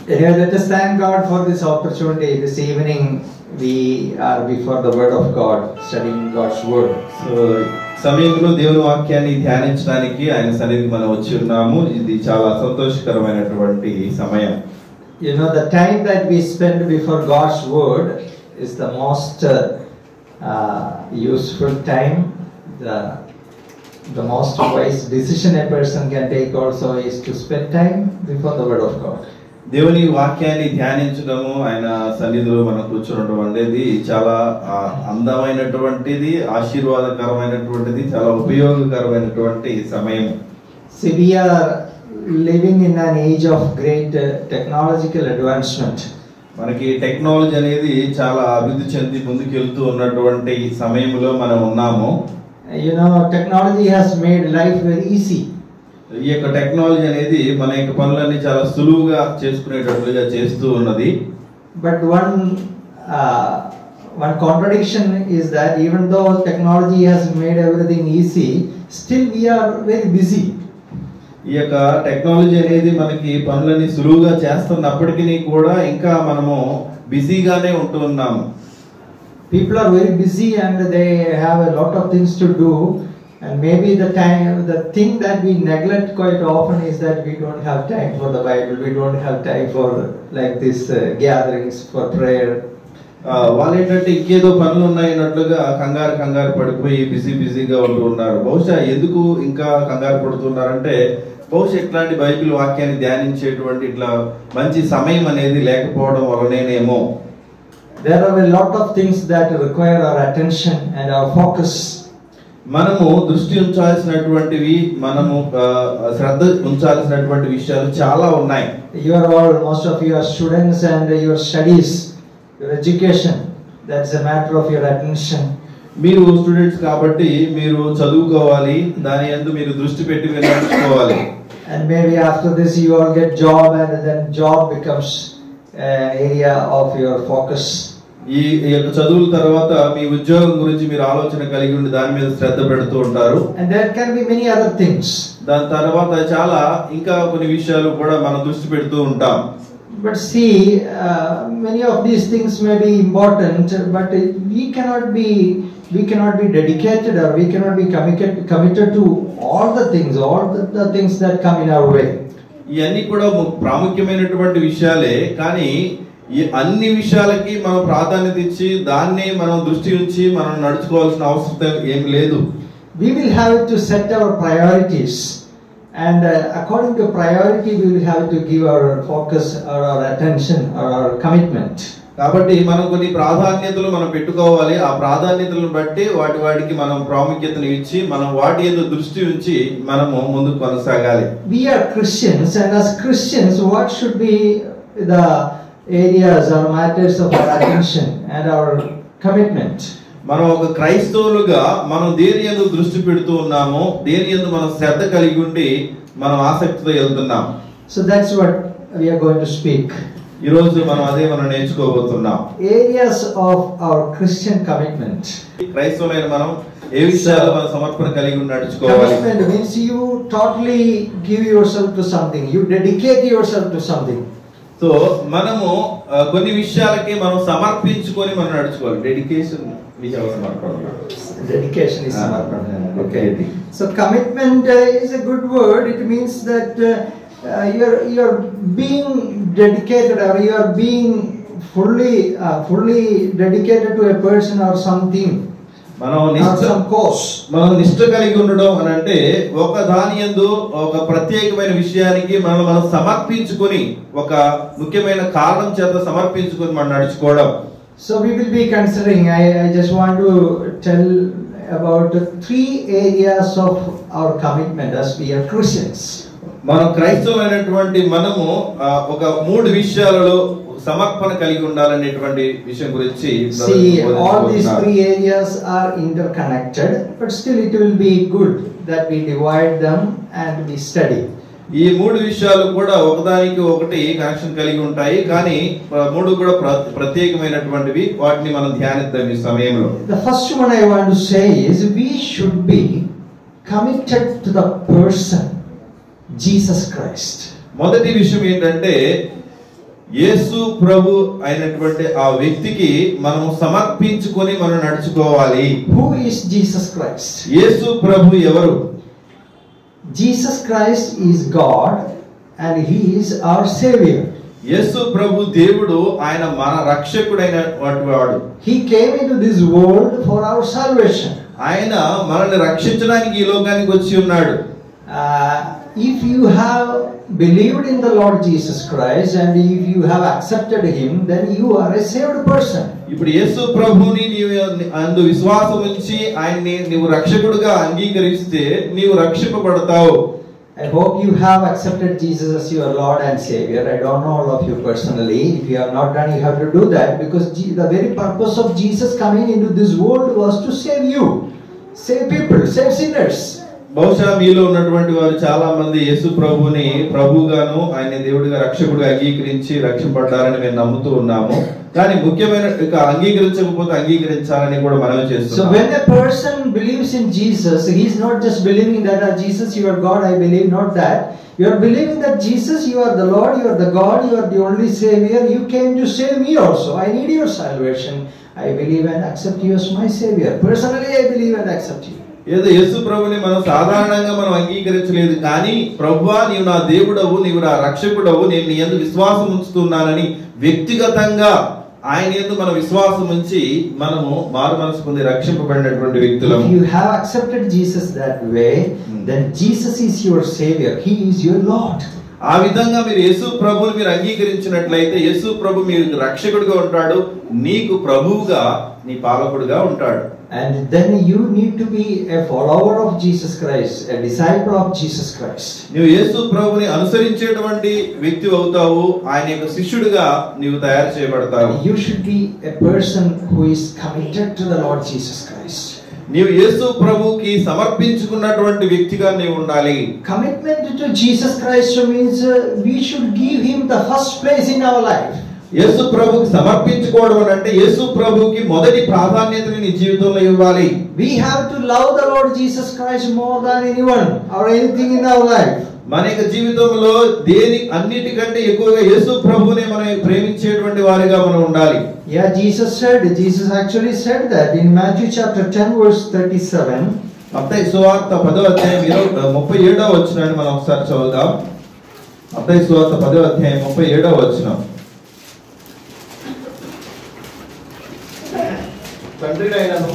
Anyway, let us thank God for this opportunity. This evening we are before the Word of God, studying God's Word. So, సమయంలో దేవుని వాక్యాన్ని ధ్యానించడానికి ఆయన సన్నిధికి మనం వచ్చి ఉన్నాము. ఇది చాలా సంతోషకరమైనటువంటి సమయం. You know, the time that we spend before God's Word is the most useful time. The most wise decision a person can take also is to spend time before the Word of God. దేవుని వాక్యాన్ని ధ్యానించడము, ఆయన సన్నిధిలో మనం కూర్చోవడం అనేది చాలా అందమైనటువంటిది, ఆశీర్వాదకరమైనటువంటిది, చాలా ఉపయోగకరమైనటువంటి సమయం. See, we are living in an age of great technological advancement. మనకి టెక్నాలజీ అనేది చాలా అభివృద్ధి చెంది ముందుకెళ్తూ ఉన్నటువంటి ఈ సమయంలో మనం ఉన్నాము. You know, technology has made life very easy. ఈ యొక్క టెక్నాలజీ అనేది మన యొక్క పనులన్నీ చాలా సులువుగా చేసుకునేటట్లుగా చేస్తూ ఉన్నది. But one contradiction is that even though technology has made everything easy, still we are very busy. ఈ యొక్క టెక్నాలజీ అనేది మనకి పనులన్నీ సులువుగా చేస్తున్నప్పటికీ కూడా ఇంకా మనము బిజీగానే ఉంటూ ఉన్నాము. People are very busy and they have a lot of things to do, and maybe the thing that we neglect quite often is that we don't have time for the Bible, we don't have time for like this gatherings for prayer. వాళ్ళు ఏంటంటే ఇంకేదో పనులు ఉన్నాయన్నట్లుగా కంగారు పడిపోయి బిజీగా ఉంటూ ఉన్నారు. బహుశా ఎందుకు ఇంకా కంగారు పడుతున్నారంటే బహుశా ఇట్లాంటి బైబిల్ వాక్యాన్ని ధ్యానించేటువంటి ఇట్లా మంచి సమయం అనేది లేకపోవడం వలనేనేమో. There are a lot of things that require our attention and our focus. మనము దృష్టి ఉంచాల్సినటువంటివి, మనము శ్రద్ధ ఉంచాల్సినటువంటి విషయాలు చాలా ఉన్నాయి. Most of you are students and your studies, your education, that's a matter of your attention. మీరు స్టూడెంట్స్ కాబట్టి మీరు చదువుకోవాలి, దాని యందు మీరు దృష్టి పెట్టి వినియోగించుకోవాలి. And maybe after this you all get job and then job becomes an area of your focus. ఈ యొక్క చదువుల తర్వాత మీ ఉద్యోగం గురించి మీరు ఆలోచన కలిగి ఉండి దాని మీద శ్రద్ధ పెడుతూ ఉంటారు. And there can be many other things. దాని తర్వాత చాలా ఇంకా కొన్ని విషయాలు కూడా మనం దృష్టి పెడుతూ ఉంటాం. But see, many of these things may be important, but we cannot be dedicated, or we cannot be committed to all the things that come in our way. ఇవన్నీ కూడా ప్రాముఖ్యమైనటువంటి విషయాలే, కానీ ఈ అన్ని విషయాలకి మనం ప్రాధాన్యత ఇచ్చి దాన్ని మనం దృష్టి ఉంచి మనం నడుచుకోవాల్సిన అవసరం ఏం లేదు. We will have to set our priorities, and according to priority we will have to give our focus or our attention or our commitment. కాబట్టి మనం కొన్ని ప్రాధాన్యతలు మనం పెట్టుకోవాలి. ఆ ప్రాధాన్యతలను బట్టి వాటికి మనం ప్రాముఖ్యతను ఇచ్చి మనం వాటి యందు దృష్టి ఉంచి మనము ముందుకు కొనసాగాలి. We are Christians, and as Christians what should be the areas or matters of our attention and our commitment? మనం ఒక క్రైస్తవులుగా మనం దేని యందు దృష్టి పెడుతూ ఉన్నాము, దేని యందు మనం శ్రద్ధ కలిగి ఉండి మనం ఆసక్తితో వెళ్తున్నాం. So that's what we are going to speak. ఈ రోజు మనం నేర్చుకోబోతున్నాం. Areas of our Christian commitment. క్రైస్తవులైన మనం ఏ విషయాల్లో మన సమర్పణ కలిగి నడుచుకోవాలి. Commitment means you totally give yourself to something, you dedicate yourself to something. So మనము కొన్ని విషయాలకి మనం సమర్పించుకొని మనం నడుచుకోవాలి. Dedication is samarpana. Okay. So commitment is a good word. It means that you're being dedicated, or you are being fully dedicated to a person or something. మనం నిష్ఠ కలిగి ఉండడం అని అంటే ఒక దాని యందు ఒక ప్రత్యేకమైన విషయానికి మనం సమర్పించుకొని ఒక ముఖ్యమైన కారణం చేత సమర్పించుకొని మనం నడుచుకోవడం. So we will be considering, I just want to tell about 3 areas of our commitment as we are Christians. మనం క్రైస్తవులైనటువంటి మనము ఒక 3 విషయాలలో సమర్పణ కలిగి ఉండాలనేటువంటి విషయం గురించి. See, all these 3 areas are interconnected, but still it will be good that we divide them and we study. ఈ 3 విషయాలు కూడా ఒకదానికి ఒకటి కనెక్షన్ కలిగి ఉంటాయి, కానీ 3 కూడా ప్రత్యేకమైనటువంటివి. వాటిని మనం ధ్యానిద్దాం ఈ సమయంలో. The first one I want to say is we should be committed to the person Jesus Christ. మొదటి విషయం ఏంటంటే యేసు ప్రభు అయినటువంటి ఆ వ్యక్తికి మనం సమర్పించుకొని మనం నడుచుకోవాలి. Who is Jesus Christ? యేసు ప్రభు ఎవరు? Jesus Christ is God and he is our savior. యేసు ప్రభు దేవుడు, ఆయన మన రక్షకుడైనటువంటి వాడు. He came into this world for our salvation. ఆయన మనల్ని రక్షించడానికి ఈ లోకానికి వచ్చి ఉన్నాడు. If you have believed in the Lord Jesus Christ and if you have accepted him, then you are a saved person. ఇప్పుడు యేసు ప్రభుని నీవు అందు విశ్వాసం ఉంచి ఆయన్ని నీవు రక్షకుడుగా అంగీకరిస్తే నీవు రక్షింపబడతావు. I hope you have accepted Jesus as your Lord and Savior. I don't know all of you personally. If you have not done, you have to do that, because the very purpose of Jesus coming into this world was to save you, save people, save sinners. బహుశా మీలో ఉన్నటువంటి వారు చాలా మంది యేసు ప్రభుని ప్రభుగాను ఆయన దేవుడిగా రక్షకుడిగా అంగీకరించి రక్షింపబడ్డారని మేము నమ్ముతూ ఉన్నాము. కానీ ముఖ్యమైన అంగీకరించకపోతే అంగీకరించాలని కూడా మనమే చేస్తున్నాం. So when a person believes in Jesus, he is not just believing that Jesus, you are God, I believe, not that. You are believing that Jesus, you are the Lord, you are the God, you are the only Savior. You came to save me also. I need your salvation. I believe and accept you as my Savior. Personally, I believe and accept you. ఏదో యేసు ప్రభుని మనం సాధారణంగా మనం అంగీకరించలేదు, కానీ ప్రభువా నీవు నా దేవుడవు, నీవు నా రక్షకుడవు, నేను నీ యందు విశ్వాసం ఉంచుతున్నానని వ్యక్తిగతంగా ఆయన యందు మన విశ్వాసం ఉంచి మనము మారు మనసు పొంది రక్షింపబడినటువంటి వ్యక్తులము. If you have accepted Jesus that way, then Jesus is your Savior. He is your Lord. ఆ విధంగా మీరు యేసు ప్రభువుని మీరు అంగీకరించినట్లయితే యేసు ప్రభు మీకు రక్షకుడిగా ఉంటాడు, నీకు ప్రభువుగా నీ పాలకుడిగా ఉంటాడు. And then you need to be a follower of Jesus Christ, a disciple of Jesus Christ. నీవు యేసు ప్రభువుని అనుసరించేటువంటి వ్యక్తి అవుతావు, ఆయన యొక్క శిష్యుడిగా నీవు తయారు చేయబడతావు. You should be a person who is committed to the Lord Jesus Christ. నీవు యేసు ప్రభువుకి సమర్పించుకున్నటువంటి వ్యక్తిగా నీవు ఉండాలి. Commitment to Jesus Christ means we should give him the first place in our life. యేసు ప్రభువుకి సమర్పించుకోవడం అంటే యేసు ప్రభువుకి మొదటి ప్రాధాన్యతని నీ జీవితంలో ఇవ్వాలి. We have to love the Lord Jesus Christ more than anyone or anything in our life. మన యొక్క జీవితంలో దేని అన్నిటికంటే ఎక్కువగా యేసు ప్రభువునే మనం ప్రేమించేటువంటి వారిగా మనం ఉండాలి. Yeah, Jesus actually said that in Matthew chapter 10 verse 37. మత్తయి సువార్త 10వ అధ్యాయం 37వ వచనాన్ని మనం ఒకసారి చదువుదాం. మత్తయి సువార్త 10వ అధ్యాయం 37వ వచనం. తండ్రినైనను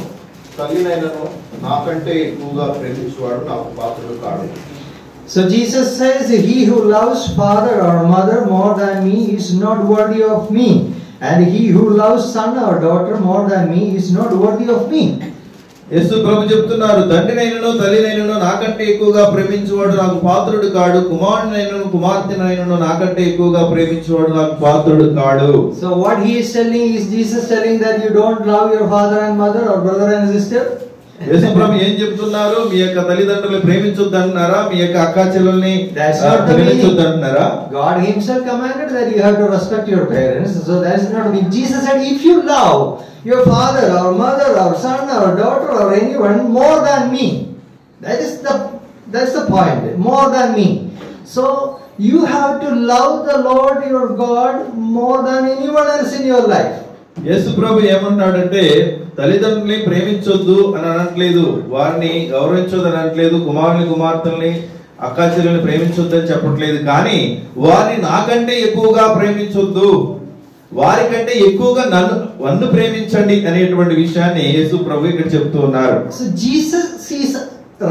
తల్లినైనను నాకంటే ఎక్కువగా ప్రేమించువాడు నాకు పాత్రుడు కాడు. So Jesus says, he who loves father or mother more than me is not worthy of me, and he who loves son or daughter more than me is not worthy of me. యేసు ప్రభు చెప్తున్నారు, తండ్రినైనను తల్లినైనను నాకంటే ఎక్కువగా ప్రేమించువాడు నాకు పాత్రుడు కాడు, కుమారునైనను కుమార్తెనైనను నాకంటే ఎక్కువగా ప్రేమించువాడు నాకు పాత్రుడు కాడు. So what he is telling, is Jesus telling that you don't love your father and mother or brother and sister? యేసు ప్రభు ఏం చెప్తున్నారు? మీ యొక్క తల్లిదండ్రులను ప్రేమించొద్దు అంటున్నారా? మీ యొక్క అక్క చెల్లెల్ని ప్రేమించొద్దు అంటున్నారా? God himself commanded that you have to respect your parents. So that is not me. Jesus said, if you love your father or mother or son or daughter or anyone more than me, that's the point, more than me. So you have to love the Lord your God more than anyone else in your life. యేసు ప్రభు ఏమంటున్నాడంటే, తల్లిదండ్రుల్ని ప్రేమించొద్దు అని అనట్లేదు, వారిని గౌరవించొద్దు అని అనట్లేదు, కుమారుని కుమార్తెల్ని అక్కా చెల్లెల్ని ప్రేమించొద్దు అని చెప్పట్లేదు, కానీ వారిని నాకంటే ఎక్కువగా ప్రేమించొద్దు, వారికంటే ఎక్కువగా నన్ను ప్రేమించండి అనేటువంటి విషయాన్ని యేసు ప్రభు ఇక్కడ చెప్తూ ఉన్నారు. So Jesus is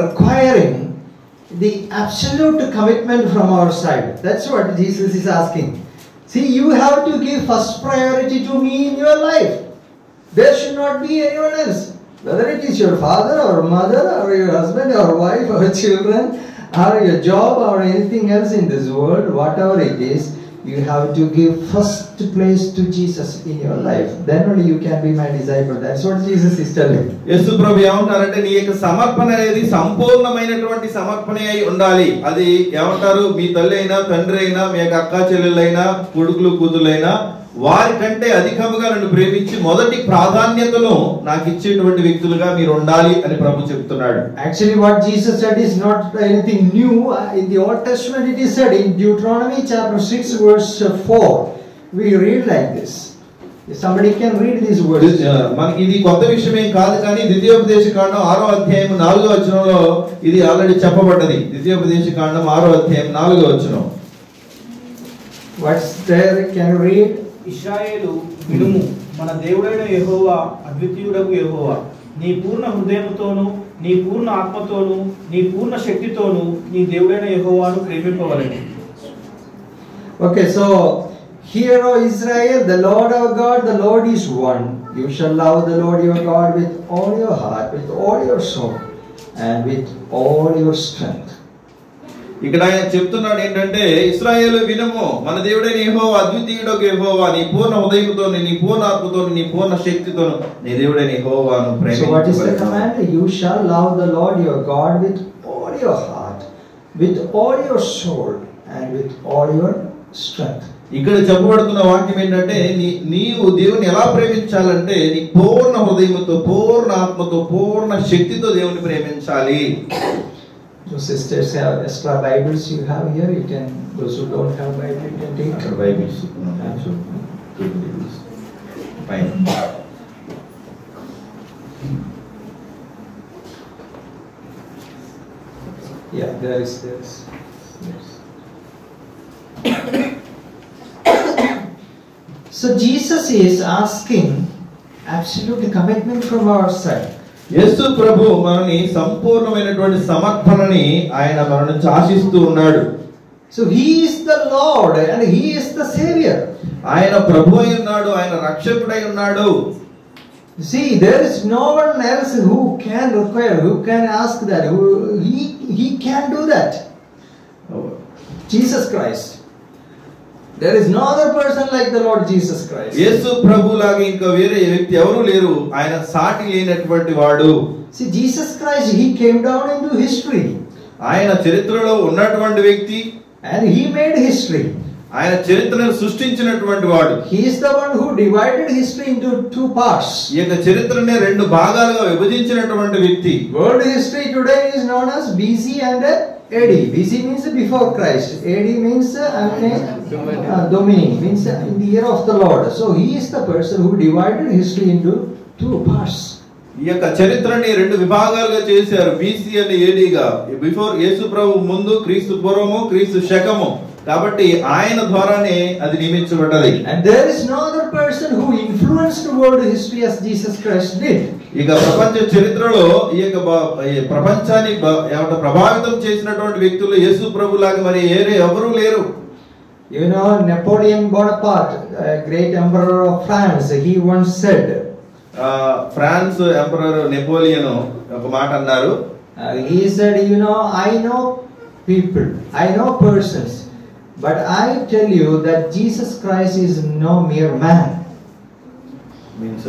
requiring the absolute commitment from our side. That's what Jesus is asking. See, you have to give first priority to me in your life. There should not be anyone else. Whether it is your father or mother or your husband or wife or children or your job or anything else in this world, whatever it is, you have to give first place to Jesus in your life. Then only you can be my disciple. That's what Jesus is telling. యేసు ప్రభు ఏమంటారంటే, నీ యొక్క సమర్పణ అనేది సంపూర్ణమైనటువంటి సమర్పణ అయి ఉండాలి. అది ఏమంటారు? మీ తల్లి అయినా తండ్రి అయినా మీ యొక్క అక్క చెల్లెళ్ళైనా కొడుకులు కూతుళ్ళైనా వారికంటే అధికముగా నన్ను ప్రేమించి మొదటి ప్రాధాన్యతను నాకు ఇచ్చేటువంటి వ్యక్తులుగా మీరు ఉండాలి అని ప్రభు చెప్తున్నాడు. Actually what Jesus said is not anything new. In the Old Testament it is said in Deuteronomy chapter 6 verse 4. we read like this. If somebody can read these words. మనకి ఇది కొత్త విషయం ఏం కాదు, కానీ ద్వితీయోపదేశ కాండం 6వ అధ్యాయం 4వ వచనంలో ఇది ఆల్రెడీ చెప్పబడ్డది. ద్వితీయోపదేశ కాండం 6వ అధ్యాయం 4వ వచనం. What's there? Can you read? ఇశ్రాయేలు వినుము, మన దేవుడైన యెహోవా అద్వితీయుడగు యెహోవా, నీ పూర్ణ హృదయముతోను, నీ పూర్ణ ఆత్మతోను, నీ పూర్ణ శక్తితోను నీ దేవుడైన యెహోవాను ప్రేమింపవలెను. Okay, so hear, O Israel, the Lord our God, the Lord is one. You shall love the Lord your God with all your heart, with all your soul, and with all your strength. ఇక్కడ ఆయన చెప్తున్నాడు ఏంటంటే, ఇశ్రాయేలు వినుము, మన దేవుడైన యెహోవా అద్వితీయుడగు యెహోవా, నీ పూర్ణ హృదయముతో, నీ పూర్ణ ఆత్మతో, నీ పూర్ణ శక్తితో నీ దేవుడైన యెహోవాను ప్రేమించు. So what is the command? You shall love the Lord your God with all your heart, with all your soul, and with all your strength. ఇక్కడ చెప్పబడుతున్న వాక్యం ఏంటంటే, నీవు దేవుని ఎలా ప్రేమించాలంటే నీ పూర్ణ హృదయముతో, పూర్ణ ఆత్మతో, పూర్ణ శక్తితో దేవుని ప్రేమించాలి. So sisters have extra Bibles you have here. You can, those who don't have Bible, you can take. Bibles. Fine. Yeah, there is this. Yes. So Jesus is asking absolute commitment from our side. యేసు ప్రభు మనని సంపూర్ణమైనటువంటి సమర్పణని ఆయన మన నుంచి ఆశిస్తూ ఉన్నాడు. So he is the Lord and he is the Savior. ఆయన ప్రభు అయి ఉన్నాడు, ఆయన రక్షకుడై ఉన్నాడు. See, there is no one else who can require, who can ask that, he can do that. Jesus Christ. There is no other person like the Lord Jesus Christ. యేసు ప్రభు లాగా ఇంకా వేరే వ్యక్తి ఎవరు లేరు, ఆయన సాటి లేనటువంటి వాడు. See, Jesus Christ, he came down into history. ఆయన చరిత్రలో ఉన్నటువంటి వ్యక్తి, and he made history. ఆయన చరిత్రను సృష్టించినటువంటి వాడు. He is the one who divided history into two parts. ఈ యొక్క చరిత్రని రెండు భాగాలుగా విభజించినటువంటి వ్యక్తి. World history today is known as BC and AD. BC means before Christ. AD means Domini, means in the year of the Lord. So he is the person who divided history into two parts. ఈ యొక్క చరిత్రని రెండు విభాగాలుగా చేశారు, BC and ఏడీగా. Before యేసు ప్రభు ముందు, క్రీస్తు పూర్వము, క్రీస్తు శకము. కాబట్టి ఆయన ద్వారానే అది నియమించబడ్డది. And there is no other person who influenced world history as Jesus Christ did. ఇక ప్రపంచ చరిత్రలో ఈ యొక్క ప్రపంచాన్ని ప్రభావితం చేసినటువంటి వ్యక్తులు యేసు ప్రభు లాగా మరి ఎవరు లేరు. You know, Napoleon Bonaparte, great emperor of France, he once said, France emperor Napoleon ఒక మాట అన్నారు. He said, you know, I know people, I know persons, but I tell you that Jesus Christ is no mere man. Means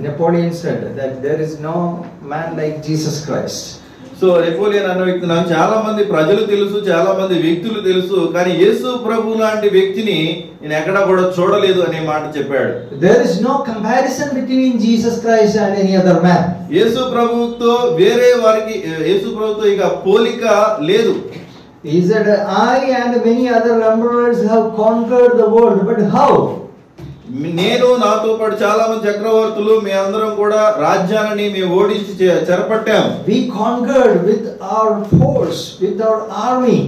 Napoleon said that there is no man like Jesus Christ. So Napoleon అన్న వ్యక్తి నాకు చాలా మంది ప్రజలు తెలుసు, చాలా మంది వ్యక్తులు తెలుసు, కానీ యేసు ప్రభు లాంటి వ్యక్తిని నేను ఎక్కడ కూడా చూడలేదు అనే మాట చెప్పాడు. There is no comparison between Jesus Christ and any other man. యేసు ప్రభుతో వేరే వారికి, యేసు ప్రభుతో ఇక పోలిక లేదు. He said, I and many other emperors have conquered the world, but how? నేను, నాతో పాటు చాలా మంది చక్రవర్తులు, మీ అందరం కూడా రాజ్యాలని మేము ఓడించి చెరపట్టాం. We conquered with our force, with our army.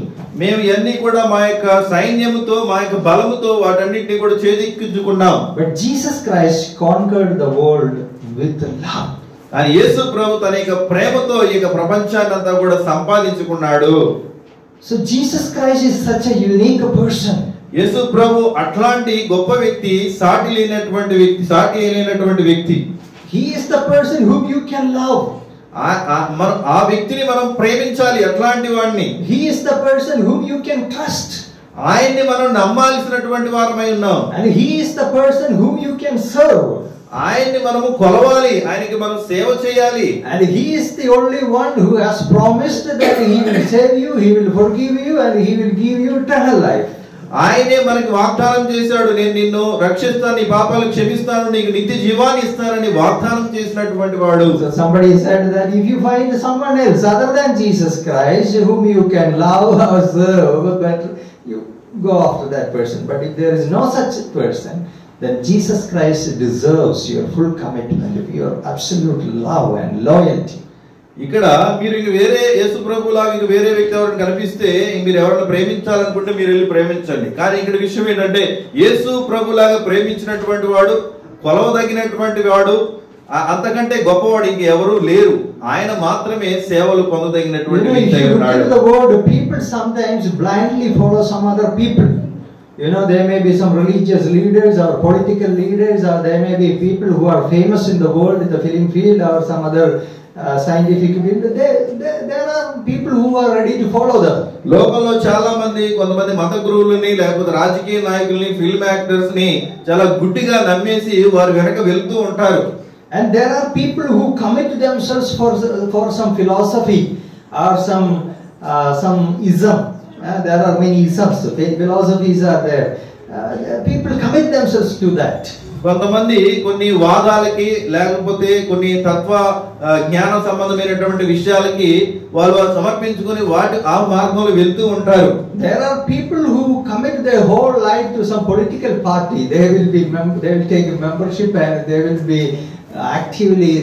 మేము ఇవన్నీ కూడా మా యొక్క సైన్యముతో, మా యొక్క బలముతో వాటన్నిటిని కూడా చేజిక్కించుకున్నాం. But Jesus Christ conquered the world with love. అని యేసు ప్రభు తన యొక్క ప్రేమతో ఈ యొక్క ప్రపంచాన్ని అంతా కూడా సంపాదించుకున్నాడు. So Jesus Christ is such a unique person. యేసు ప్రభు అట్లాంటి గొప్ప వ్యక్తి, సాటి లేనటువంటి వ్యక్తి. He is the person whom you can love. ఆ వ్యక్తిని మనం ప్రేమించాలి, అట్లాంటి వాడిని. He is the person whom you can trust. ఆయన్ని మనం నమ్మాల్సినటువంటి వారమై ఉన్నాం. And he is the person whom you can serve. ఆయన్ని మనము కొలవాలి, ఆయనకి మనం సేవ చేయాలి. And he is the only one who has promised that he will save you, he will forgive you, and he will give you eternal life. ఆయనే మనకి వాగ్దానం చేశాడు, నేను నిన్ను రక్షిస్తాను, నీ పాపాలు క్షమిస్తాను, నీకు నిత్య జీవాన్ని ఇస్తానని వాగ్దానం చేసినటువంటి వాడు. So somebody said that if you find someone else other than Jesus Christ whom you can love or serve, but go after that person. But if there is no such person, then Jesus Christ deserves your full commitment, your absolute love and loyalty. ఇక్కడ మీరు ఇంక వేరే యేసు ప్రభులాగా ఇంక వేరే వ్యక్తి ఎవరైనా కనిపిస్తే మీరు ఎవరైనా ప్రేమించాలనుకుంటే మీరు వెళ్ళి ప్రేమించండి. కానీ ఇక్కడ విషయం ఏంటంటే యేసు ప్రభులాగా ప్రేమించినటువంటి వాడు, కొలవదగినటువంటి వాడు, అంతకంటే గొప్పవాడు ఇంకెవరూ లేరు. ఆయన మాత్రమే సేవలు పొందదగినటువంటి వ్యక్తి అయి ఉన్నాడు. The word people sometimes blindly follow some other people. There may be some religious leaders or political leaders, or there may be people who are famous in the world in the film field or some other scientific field. There are people who are ready to follow them. లోకంలో చాలా మంది, కొంతమంది మత గురువులని లేకపోతే రాజకీయ నాయకుల్ని, film actors ని చాలా గుడ్డిగా నమ్మేసి వారు వెనక వెళ్తూ ఉంటారు. And there are people who commit themselves for some philosophy or some ism. There are many isms, philosophies are there. People commit themselves to that. కొంతమంది కొన్ని వాదాలకి లేకపోతే కొన్ని తత్వ జ్ఞాన సంబంధమైనటువంటి విషయాలకి వాళ్ళు సమర్పించుకొని ఆ మార్గంలో వెళ్తూ ఉంటారు. There are people who commit their whole life to some political party. They will take a membership and they will be actively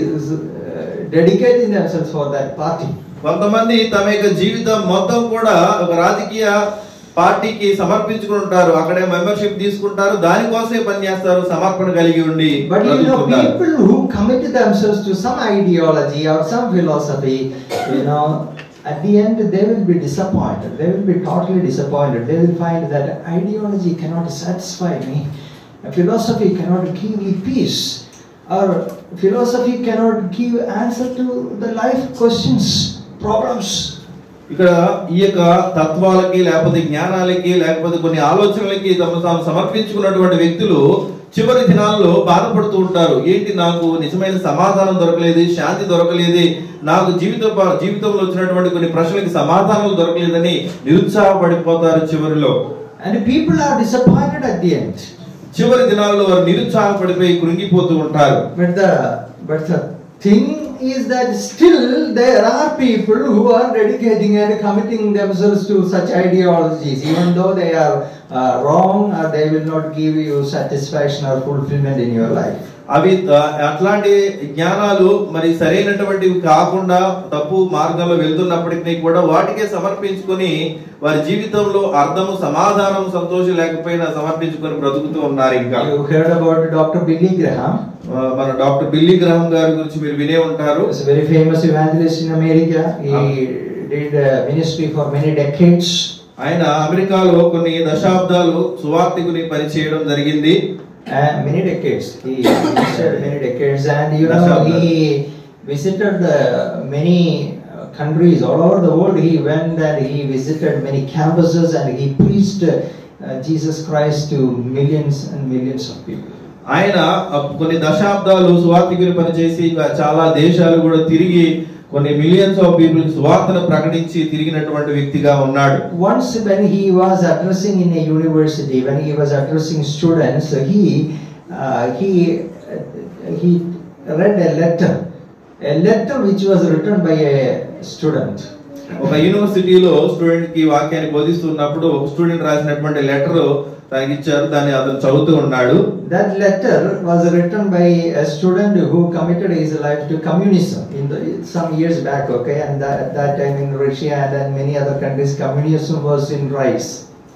dedicating themselves for that party. కొంతమంది తమ యొక్క జీవితం మొత్తం కూడా ఒక రాజకీయ పార్టీకి సమర్పించుకుని ఉంటారు. అక్కడే మెంబర్షిప్ తీసుకుంటారు, దానికోసమే పనిచేస్తారు, సమర్పణ కలిగి ఉండి. But people who commit themselves to some ideology or some philosophy, at the end they will be disappointed. They will be totally disappointed. They will find that ideology cannot satisfy me, a philosophy cannot give me peace, or philosophy cannot give answer to the life questions, problems. ఇక్కడ ఈ యొక్క తత్వాలకి లేకపోతే జ్ఞానాలకి లేకపోతే కొన్ని ఆలోచనలకి తాము సమర్పించుకున్నటువంటి వ్యక్తులు చివరి దినాల్లో బాధపడుతూ ఉంటారు. ఏంటి, నాకు నిజమైన సమాధానం దొరకలేదు, శాంతి దొరకలేదు, నాకు జీవితంలో వచ్చినటువంటి కొన్ని ప్రశ్నలకి సమాధానాలు దొరకలేదని నిరుత్సాహపడిపోతారు చివరిలో. And people are disappointed at the end. చివరి దినాల్లో వారు నిరుత్సాహపడిపోయి కృంగిపోతూ ఉంటారు. But the thing is that still there are people who are dedicating and committing themselves to such ideologies, even though they are wrong or they will not give you satisfaction or fulfillment in your life. అవి అట్లాంటి జ్ఞానాలు మరి సరైనటువంటివి కాకుండా తప్పు మార్గంలో వెళ్తున్నప్పటికీ కూడా వాటికే సమర్పించుకొని వారి జీవితంలో అర్థము, సమాధానం, సంతోషం లేకపోయినా సమర్పించుకొని బ్రతుకుతూ ఉన్నారు. ఇంకా You heard about Dr. Billy Graham. మన డాక్టర్ బిల్లీ గ్రహాం గారి గురించి మీరు వినే ఉంటారు. He's a very famous evangelist in America. He did ministry for many decades. ఆయన అమెరికాలో కొన్ని దశాబ్దాలు సువార్తికుని పనిచేయడం జరిగింది. Many decades. He visited many decades, and he visited many countries all over the world. He went and he visited many campuses and he preached Jesus Christ to millions and millions of people. ఆయన కొన్ని దశాబ్దాలు సువార్తికుని పనిచేసి చాలా దేశాలు కూడా తిరిగి కొన్ని millions of people సువార్తను ప్రకటించి తిరిగినటువంటి వ్యక్తిగా ఉన్నాడు. Once when he was addressing in a university, when he was addressing students, he read a letter which was written by a student. ఒక యూనివర్సిటీలో స్టూడెంట్ కి వాక్యాన్ని బోధిస్తున్నప్పుడు ఒక స్టూడెంట్ రాసినటువంటి లెటర్ తనకి ఇచ్చారు, దాన్ని అతను చదువుతూ ఉన్నాడు. That letter was written by a student who committed his life to communism some years back, okay, and that time in Russia and then many other countries communism was in rise.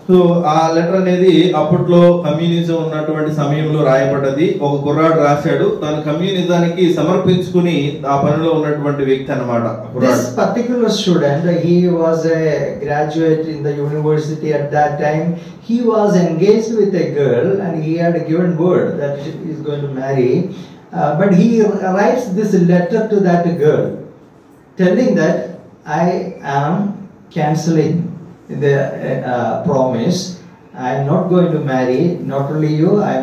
So ఆ letter అనేది అప్పట్లో communism ఉన్నటువంటి సమయంలో రాయబడ్డది. ఒక కుర్రాడు రాశాడు, తను కమ్యూనిజానికి సమర్పించుకుని ఆ పనిలో ఉన్నటువంటి వ్యక్తి అన్నమాట. This particular student, he was a graduate in the university at that time. He was engaged with a girl and he had given word that he is going to marry, but he writes this letter to that girl telling that I am cancelling the promise. I am not going to marry, not only you, I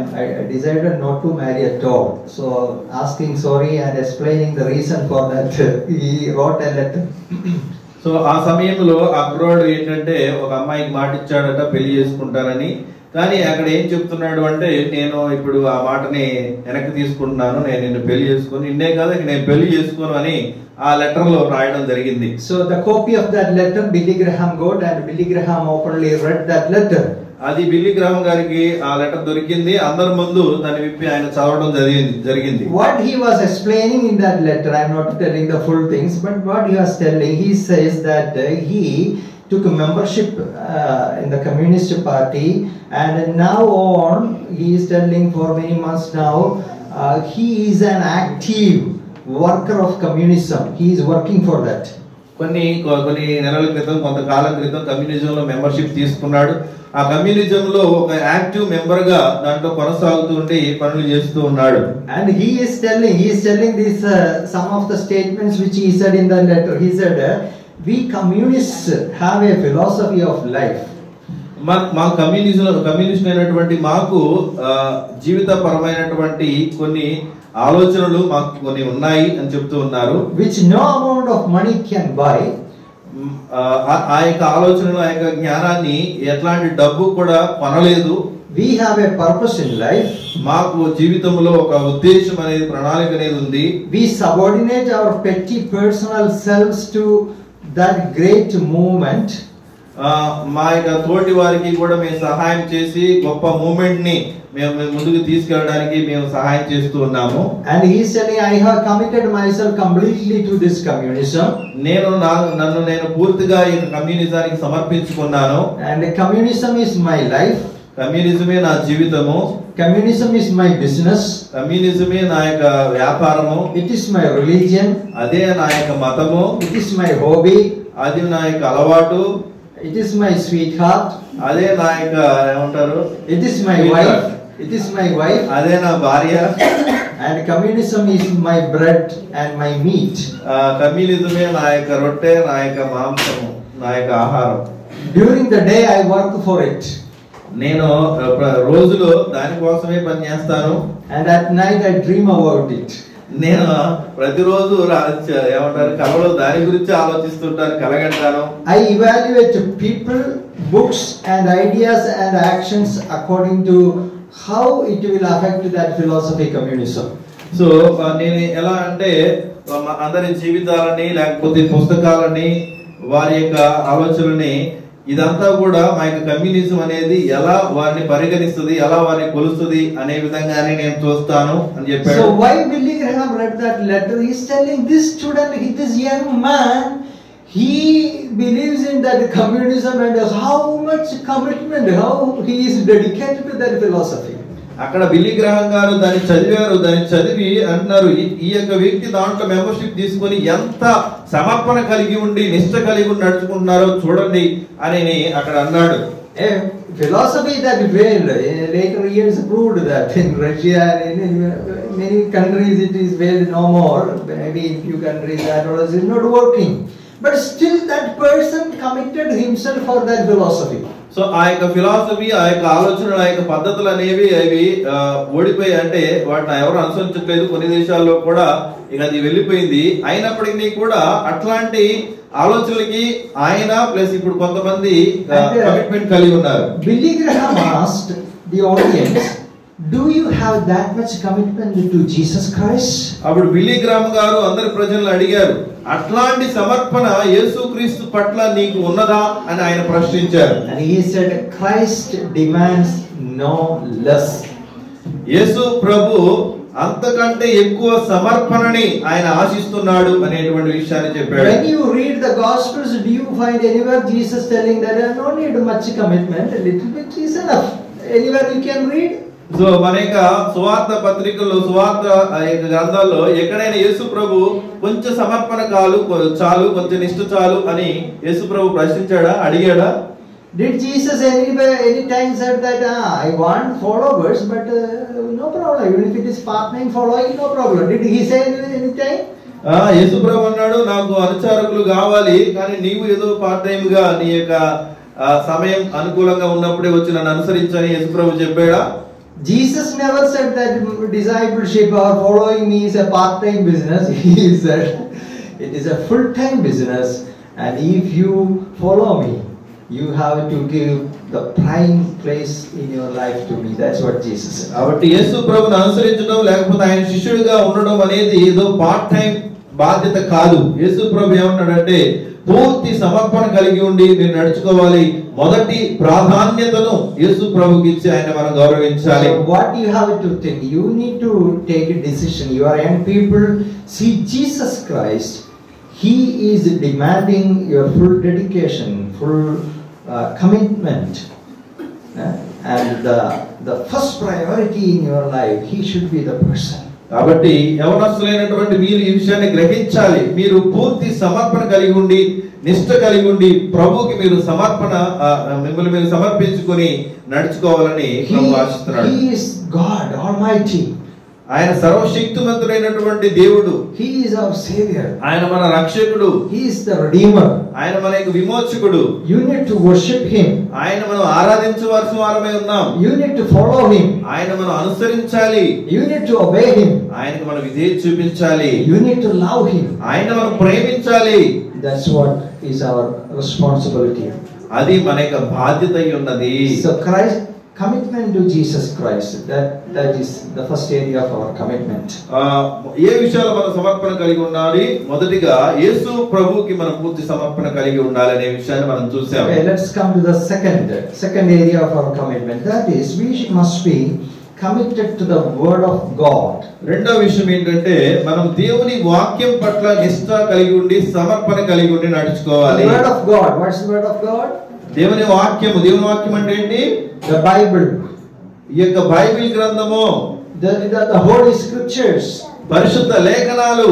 decided not to marry at all. So asking sorry and explaining the reason for that, he wrote a letter. So ఆ సమయంలో ఆ కుర్రాడు ఏంటంటే ఒక అమ్మాయికి మాట ఇచ్చాడట పెళ్లి చేసుకుంటానని. కానీ అక్కడ ఏం చెప్తున్నాడు అంటే, నేను ఇప్పుడు ఆ మాటని వెనక్కి తీసుకుంటున్నాను, నేను నిన్ను పెళ్లి చేసుకుని నిన్నే కదా నేను పెళ్లి చేసుకోను అని ఆ లెటర్ లో రాయడం జరిగింది. So the copy of that letter Billy Graham got, and Billy Graham openly read that letter. అది బిల్లీ గ్రాహం గారికి ఆ లెటర్ దొరికింది. అందరి ముందు దాన్ని విప్పి ఆయన చదవడం జరిగింది. What he was explaining in that letter, I am not telling the full things, but what he was telling, he says that he took a membership in the Communist Party, and now on he is telling for many months now he is an active worker of communism. He is working for that. కొన్ని నెలల క్రితం, కొంతకాలం క్రితం కమ్యూనిజంలో membership తీసుకున్నాడు. ఆ కమ్యూనిజంలో ఒక active member గా దాంట్లో కొనసాగుతూ ఉండి పనులు చేస్తూ ఉన్నాడు. And he is telling this some of the statements which he said in the letter. He said, we communists have a philosophy of life. మా కమ్యూనిస్ట్ అయినటువంటి మాకు జీవితపరమైనటువంటి కొన్ని ఆలోచనలు మాకు కొన్ని ఉన్నాయి అని చెప్తూ ఉన్నారు. Which no amount of money can buy. ఆ యొక్క ఆలోచనలు, ఆ యొక్క జ్ఞానాన్ని ఎట్లాంటి డబ్బు కూడా కొనలేదు. We have a purpose in life. మాకు జీవితంలో ఒక ఉద్దేశం అనేది, ప్రణాళిక అనేది ఉంది. We subordinate our petty personal selves to that great movement. మా యొక్క తోటి వారికి కూడా మేము సహాయం చేసి గొప్ప మూవ్మెంట్ ని మేము ముందుకు తీసుకెళ్ళడానికి మేము సహాయం చేస్తూ ఉన్నాము. And he is telling, I have committed myself completely to this communism. నన్ను నేను పూర్తిగా ఈ కమ్యూనిజానికి సమర్పించుకున్నాను. And communism is my life. కమ్యూనిజమే నా జీవితము. Communism is my business. కమ్యూనిజమే నా యొక్క వ్యాపారము. It is my religion. అదే నా యొక్క మతము. It is my hobby. అది నా యొక్క అలవాటు. It is my sweetheart. అదే నా యొక్క ఏమంటారు, it is my wife. It is my wife. అదే నా భార్య. And communism is my bread and my meat. కమ్యూనిజమే నా యొక్క రొట్టె, నా యొక్క మాంసము, నా యొక్క ఆహారం. During the day I work for it. నేను రోజులో దానికోసమే పని చేస్తాను. And at night I dream about it. నేను ప్రతిరోజు ఏమంటారు, కలలో దాని గురించి ఆలోచిస్తుంటాను, కలగంటాను. I evaluate people, books and ideas and actions according to how it will affect that philosophy communism. So నేను ఎలా అంటే అందరి జీవితాలని, లేకపోతే పుస్తకాలని, వారి యొక్క ఆలోచనని, ఇదంతా కూడా మా యొక్క కమ్యూనిజం అనేది ఎలా వారిని పరిగణిస్తుంది, ఎలా వారిని కొలుస్తుంది అనే విధంగానే నేను చూస్తాను అని చెప్పాడు. So why Billy Graham read that letter? He is telling this student, this young man, he believes in that communism and how much commitment, how he is dedicated to that philosophy. అక్కడ Billy Graham గారు దాన్ని చదివారు. దాన్ని చదివి అంటున్నారు, ఈ యొక్క వ్యక్తి దాంట్లో మెంబర్షిప్ తీసుకొని ఎంత సమర్పణ కలిగి ఉండి నిష్ట కలిగి ఉండి నడుచుకుంటున్నారో చూడండి అని అక్కడ అన్నాడు. A philosophy that failed. Later years proved that in Russia and in many countries it is failed no more. Maybe in few countries that was not working. But still that person committed himself for that philosophy. So ఆ యొక్క philosophy, ఆ యొక్క ఆలోచనలు, ఆ యొక్క పద్ధతులు అనేవి అవి ఓడిపోయి, అంటే వాటిని ఎవరు అనుసరించట్లేదు. కొన్ని దేశాల్లో కూడా ఇక అది వెళ్ళిపోయింది. అయినప్పటికీ కూడా అట్లాంటి ఆలోచనలకి ఆయన ప్లస్ ఇప్పుడు కొంతమంది కమిట్మెంట్ కలిగి ఉన్నారు. Billy Graham asked the audience, do you have that much commitment to Jesus Christ? అప్పుడు బిల్లీ గ్రామ్ గారు అందరి ప్రజలను అడిగారు, అట్లాంటి సమర్పణ యేసుక్రీస్తు పట్ల నీకు ఉన్నదా అని ఆయన ప్రశ్నించారు. And he said, Christ demands no less. యేసు ప్రభు అంతకంటే ఎక్కువ సమర్పణని ఆయన ఆశిస్తున్నాడు అనేటువంటి విషయాన్ని చెప్పాడు. When you read the Gospels, do you find anywhere Jesus telling that I don't need much commitment, a little bit is enough? Anywhere you can read? So మన యొక్క సువార్త పత్రికల్లో, సువార్త గ్రంథాల్లో ఎక్కడైనా యేసు ప్రభు కొంచెం సమర్పణ చాలు, కొంచెం నిష్ఠ చాలు అని యేసు ప్రభు ప్రశ్నించాడా, అడిగాడా? Did Jesus any time said that I want followers, but no problem, even if it is part-time following, no problem? Did he say any time? యేసు ప్రభు అన్నాడు, నాకు అనుచరులు కావాలి, కానీ నీవు ఏదో పార్ట్ టైం గా నీ యొక్క సమయం అనుకూలంగా ఉన్నప్పుడే వచ్చి నన్ను అనుసరించని యేసు ప్రభు చెప్పాడా? Jesus never said that discipleship or following me is a part-time business. He said it is a full-time business, and if you follow me, you have to give the prime place in your life to me. That's what Jesus said. కాబట్టి యేసు ప్రభువును అనుసరించడం లేకపోతే ఆయన శిష్యుడిగా ఉండడం అనేది ఏదో part time బాధ్యత కాదు. యేసు ప్రభు ఏమన్నాడంటే పూర్తి సమర్పణ కలిగి ఉండి మీరు నడుచుకోవాలి, మొదటి ప్రాధాన్యతను యేసు ప్రభుకి ఇచ్చి ఆయన మనం గౌరవించాలి. So what you have to think, you need to take a decision. You are young people, see Jesus Christ. He is demanding your full dedication, full commitment, and the first priority in your life, he should be the person. కాబట్టి యవనస్తులైనటువంటి మీరు ఈ విషయాన్ని గ్రహించాలి. మీరు పూర్తి సమర్పణ కలిగి ఉండి, నిష్ఠ కలిగి ఉండి, ప్రభువుకి మీరు మిమ్మల్ని మీరు సమర్పించుకొని నడుచుకోవాలని ప్రభు ఆశిస్తున్నాడు. He is God Almighty. ఆయన సర్వశక్తిమంతుడైనటువంటి దేవుడు. He is our Savior. ఆయన మన రక్షకుడు. He is the Redeemer. ఆయన మన యొక్క విమోచకుడు. You need to worship Him. ఆయన మనం ఆరాధించవలసిన వారమై ఉన్నాం. You need to follow Him. ఆయన మనం అనుసరించాలి. You need to obey Him. ఆయనకు మనం విధేయత చూపించాలి. You need to love Him. ఆయన మనం ప్రేమించాలి. That's what is our responsibility. అది మన యొక్క బాధ్యత అయి ఉన్నది. So Christ, commitment to Jesus Christ, that is the first area of our commitment. ఏ విషయాల్లో మనం సమర్పణ కలిగి ఉండాలి? మొదటిగా యేసు ప్రభువుకి మనం పూర్తి సమర్పణ కలిగి ఉండాలి అనే విషయాన్ని మనం చూసాం. Okay, let's come to the second area of our commitment. That is, we must be committed to the word of God. రెండో విషయం ఏంటంటే మనం దేవుని వాక్యం పట్ల నిష్ఠ కలిగి ఉండి సమర్పణ కలిగి ఉండి నడుచుకోవాలి. The word of God. What's the word of God? దేవుని వాక్యం అంటే ఏంటి? The Bible. ఈ యొక్క బైబిల్ గ్రంథము, the holy scriptures. పరిశుద్ధ లేఖనాలు.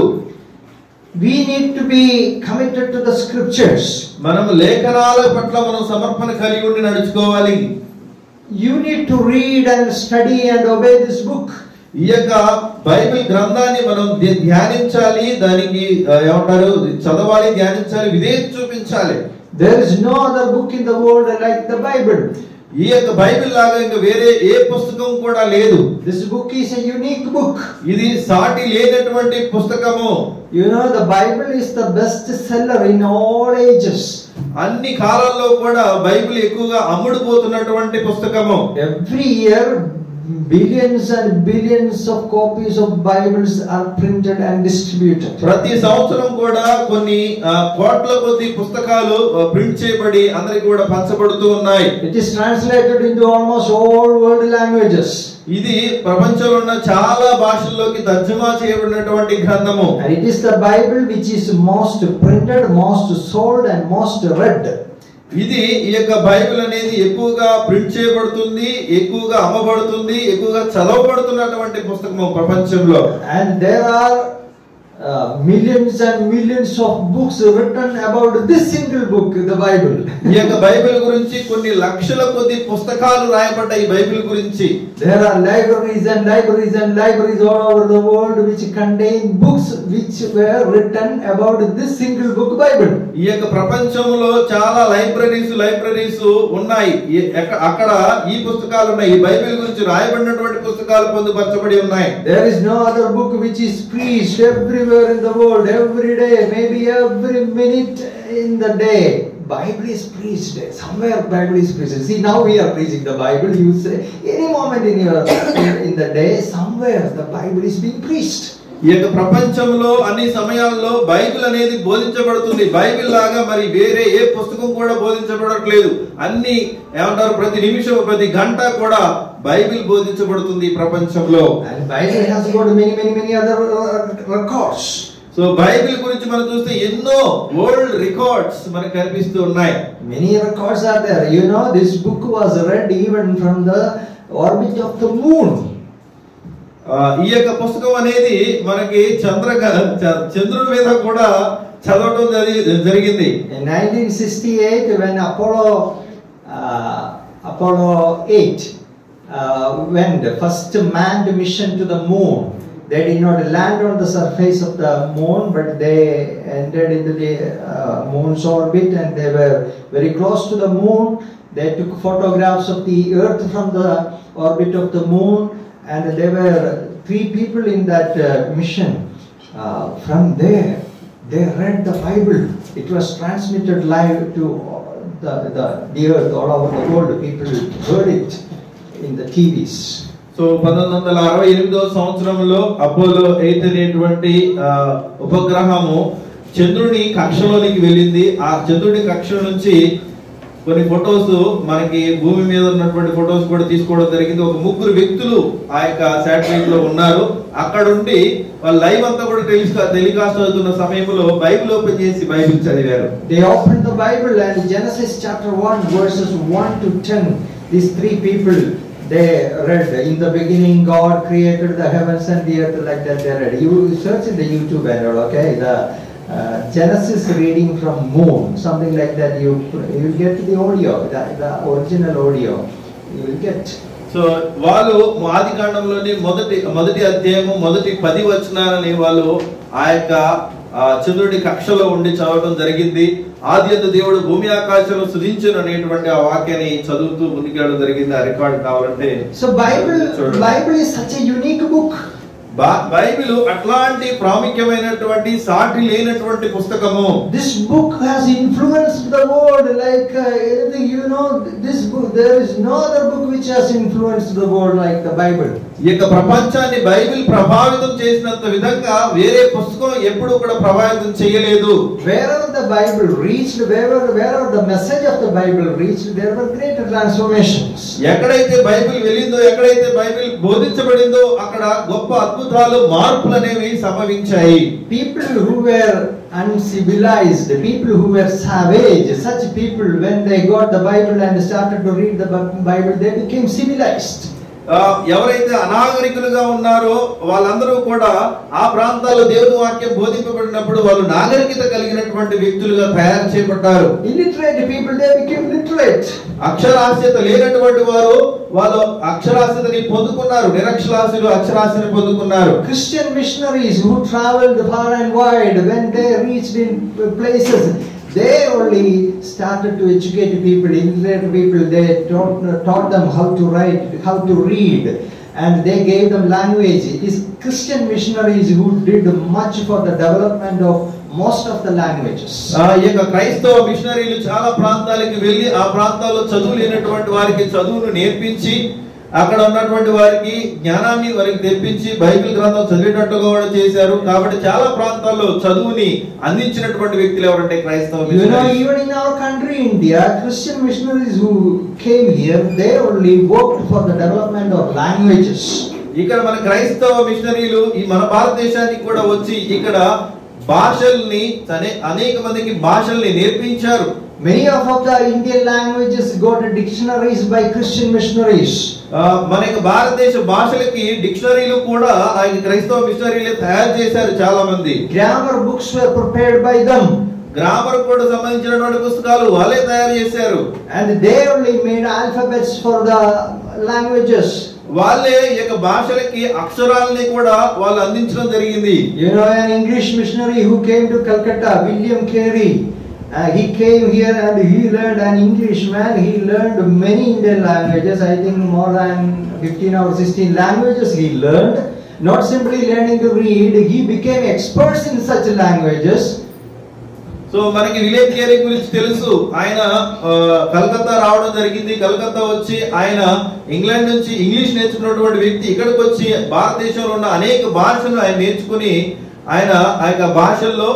We need to be committed to the scriptures. మనం లేఖనాల పట్ల మనం సమర్పణ కలిగి ఉండి నడుచుకోవాలి. You need to read and study and obey this book. ఈ యొక్క బైబిల్ గ్రంథాన్ని మనం ధ్యానించాలి, దానికి ఏమంటారు, చదవాలి, ధ్యానించాలి, విధేయత చూపించాలి. There is no other book in the world like the Bible. ఈ యొక్క బైబిల్ లాగా ఇంకా వేరే ఏ పుస్తకం కూడా లేదు. This book is a unique book. ఇది సాటి లేనటువంటి పుస్తకము. You know, the Bible is the best seller in all ages. అన్ని కాలాల్లో కూడా బైబిల్ ఎక్కువగా అమ్ముడుపోతున్నటువంటి పుస్తకము. Every year billions and billions of copies of Bibles are printed and distributed. ప్రతి సంవత్సరం కూడా కొన్ని కోట్ల కొద్ది పుస్తకాలు ప్రింట్ చేయబడి అందరికి కూడా పంచబడుతూ ఉన్నాయి. It is translated into almost all world languages. ఇది ప్రపంచంలో ఉన్న చాలా భాషల్లోకి తర్జుమా చేయబడినటువంటి గ్రంథము. And it is the Bible which is most printed, most sold and most read. ఇది ఈ యొక్క బైబిల్ అనేది ఎక్కువగా ప్రింట్ చేయబడుతుంది, ఎక్కువగా అమ్మబడుతుంది, ఎక్కువగా చదవబడుతున్నటువంటి పుస్తకము ప్రపంచంలో. And there are millions and millions of books written about this single book, the Bible. ఈ యొక్క బైబిల్ గురించి కొన్ని లక్షల కొద్ది పుస్తకాలు రాయబడ్డాయి ఈ బైబిల్ గురించి. There are libraries and libraries and libraries all over the world which contain books which were written about this single book, Bible. ఈ యొక్క ప్రపంచంలో చాలా లైబ్రరీస్ ఉన్నాయి. అక్కడ ఈ పుస్తకాలు ఉన్నాయి. ఈ బైబిల్ గురించి రాయబడినటువంటి పుస్తకాలు పొందుపరచబడి ఉన్నాయి. There is no other book which is preached everywhere in the world, every day, maybe every minute in the day. Bible is preached. Somewhere Bible is preached. See, now we are preaching the Bible. You say any moment in the day, somewhere the Bible is being preached. ఈ యొక్క ప్రపంచంలో అన్ని సమయాల్లో Bible అనేది బోధించబడుతుంది. Bible లాగా మరి వేరే ఏ పుస్తకం కూడా బోధించబడట్లేదు. అన్ని ఏమంటారు, ప్రతి నిమిషం ప్రతి గంట కూడా బైబిల్ బోధించబడుతుంది ప్రపంచంలో. And Bible has got many other records. So Bible గురించి మనం చూస్తే ఎన్నో వరల్డ్ రికార్డ్స్ మనకు కనిపిస్తూ ఉన్నాయి. Many records are there. You know, this book was read even from the orbit of the moon. ఈ యొక్క పుస్తకం అనేది మనకి చంద్రుడి మీద కూడా చదవడం జరిగింది. In 1968, when Apollo 8 went the first manned mission to the moon, they did not land on the surface of the moon, but they entered into the moon's orbit, and they were very close to the moon. They took photographs of the earth from the orbit of the moon, and there were 3 people in that mission. From there, they read the Bible. It was transmitted live to the earth all over the world. People heard it in the TVs. So 1968వ సంవత్సరంలో Apollo 8 అనేటువంటి ఉపగ్రహము చంద్రుని కక్షలోనికి వెళ్ళింది. ఆ చంద్రుడి కక్ష నుంచి కొన్ని ఫొటోస్ మనకి భూమి మీద ఉన్నటువంటి ఫొటోస్ కూడా తీసుకోవడం జరిగింది. ఒక 3 వ్యక్తులు ఆ యొక్క శాటిలైట్ లో ఉన్నారు. అక్కడ ఉండి వాళ్ళ లైవ్ అంతా కూడా టెలికాస్ట్ అవుతున్న సమయంలో బైబిల్ ఓపెన్ చేసి బైబిల్ చదివారు. They opened the Bible and Genesis chapter 1 verses 1 to 10. These 3 people they read, in the beginning God created the heavens and the earth, like that they read. You search in the YouTube and all, okay, the Genesis reading from moon, something like that. You get the audio, the original audio you will get. So వాళ్ళు ఆది కాండంలోని మొదటి అధ్యాయము మొదటి 10 వచనాలని వాళ్ళు ఆ యొక్క చంద్రుడి కక్షలో ఉండి చదవడం జరిగింది. ఆదియందు దేవుడు భూమి ఆకాశాలను సృజించును అనేటువంటి ఆ వాక్యాన్ని చదువుతూ ముందుకెళ్ళడం జరిగింది. ఆ రికార్డ్ కావాలంటే so Bible is such a unique book. Bible అట్లాంటి ప్రాముఖ్యమైనటువంటి సాటి లేనటువంటి పుస్తకము. This book has influenced the world like anything, you know. This book, there is no other book which has influenced the world like the Bible. ఈ యొక్క ప్రపంచాన్ని Bible ప్రభావితం చేసినంత విధంగా వేరే పుస్తకం ఎప్పుడూ కూడా ప్రభావితం చేయలేదు. Wherever the Bible reached, wherever the message of the Bible reached, there were great transformations. ఎక్కడైతే బైబిల్ వెళ్ళిందో, ఎక్కడైతే బైబిల్ బోధించబడిందో అక్కడ గొప్ప అద్భుతాలు, మార్పులు అనేవి సంభవించాయి. People who were uncivilized, people who were savage, such people, when they got the Bible and started to read the Bible, they became civilized. ఎవరైతే అనాగరికులుగా ఉన్నారో వాళ్ళందరూ కూడా ఆ ప్రాంతాల్లో దేవుని వాక్యం బోధింపబడినప్పుడు వాళ్ళు నాగరికత కలిగినటువంటి వ్యక్తులుగా తయారు చేయబడ్డారు. Illiterate people, they became literate. అక్షరాస్యత లేనటువంటి వారు వాళ్ళు అక్షరాస్యతని పొందుకున్నారు. నిరక్షరాస్యులు అక్షరాస్యతని పొందుకున్నారు. Christian missionaries who traveled far and wide, when they reached in places, they only started to educate people, illiterate people. They taught them how to write, how to read, and they gave them language. It is Christian missionaries who did much for the development of most of the languages. ఈ యొక్క క్రైస్తవ మిషనరీలు చాలా ప్రాంతాలకు వెళ్ళి ఆ ప్రాంతాల్లో చదువు లేనటువంటి వారికి చదువును నేర్పించి అక్కడ ఉన్నటువంటి వారికి జ్ఞానాన్ని వారికి తెప్పించి బైబిల్ గ్రంథం చదివేటట్టుగా కూడా చేశారు. కాబట్టి చాలా ప్రాంతాల్లో చదువుని అందించినటువంటి వ్యక్తులు ఎవరంటే క్రైస్తవ machineries. You know, even in our country India, Christian missionaries who came here, they only worked for the development of languages. ఇక్కడ మన క్రైస్తవ మిషనరీలు ఈ మన భారతదేశానికి కూడా వచ్చి ఇక్కడ భాషల్ని అనేక మందికి భాషల్ని నేర్పించారు. Many of the Indian languages got dictionaries by Christian missionaries. మన భారతదేశ భాషలకి డిక్షనరీలు కూడా ఆ క్రైస్తవ మిషనరీలే తయారు చేశారు చాలా మంది. Grammar books were prepared by them. Grammar కూడా సంబంధించినటువంటి పుస్తకాలు వాళ్ళే తయారు చేశారు. And they only made alphabets for the languages. వాళ్ళే ఈ యొక్క భాషలకి అక్షరాలని కూడా వాళ్ళు అందించడం జరిగింది. You know, an English missionary who came to Calcutta, William Carey, he came here and he learned, an Englishman, he learned many Indian languages. I think more than 15 or 16 languages he learned. Not simply learning to read, he became experts in such languages. So మనకి William Carey గురించి తెలుసు. ఆయన కలకత్తా రావడం జరిగింది. కలకత్తా వచ్చి ఆయన England నుంచి English నేర్చుకున్నటువంటి వ్యక్తి ఇక్కడికి వచ్చి భారతదేశంలో ఉన్న అనేక భాషలు ఆయన నేర్చుకుని ఆయన ఆ యొక్క భాషల్లో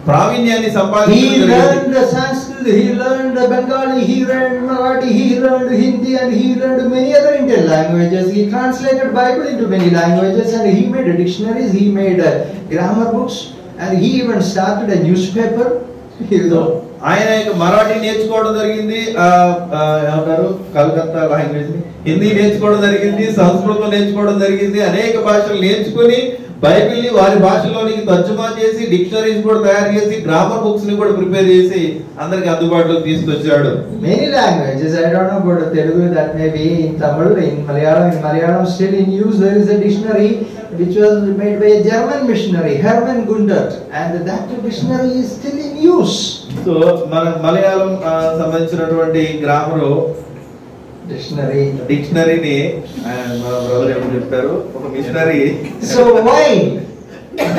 ప్రావీణ్యాన్ని He learned Sanskrit, he learned Bengali, he learned Marathi, he learned Hindi, and he learned many other Indian languages. He translated Bible into many languages, and he made dictionaries, he made grammar books, and he even started a newspaper. ఆయన మరాఠీ నేర్చుకోవడం జరిగింది, ఏమంటారు Calcutta language Hindi నేర్చుకోవడం జరిగింది, సంస్కృతం నేర్చుకోవడం జరిగింది. అనేక భాషలు నేర్చుకుని బైబిల్ ని వారి భాషలోనికి తర్జుమా చేసి డిక్షనరీస్ కూడా తయారు చేసి గ్రామర్ బుక్స్ ని కూడా ప్రిపేర్ చేసి అందరికి అందుబాటులోకి తీసుకొచ్చాడు. Many languages, I don't know about Telugu, that may be in Tamil, in Malayalam still in use. There is a dictionary which was made by a German missionary, Hermann Gundert, and that dictionary is still in use. So మన మలయాళం సంబంధించినటువంటి grammar డిక్షనరీని మా brother ఏమని చెప్పారు, ఒక missionary. So why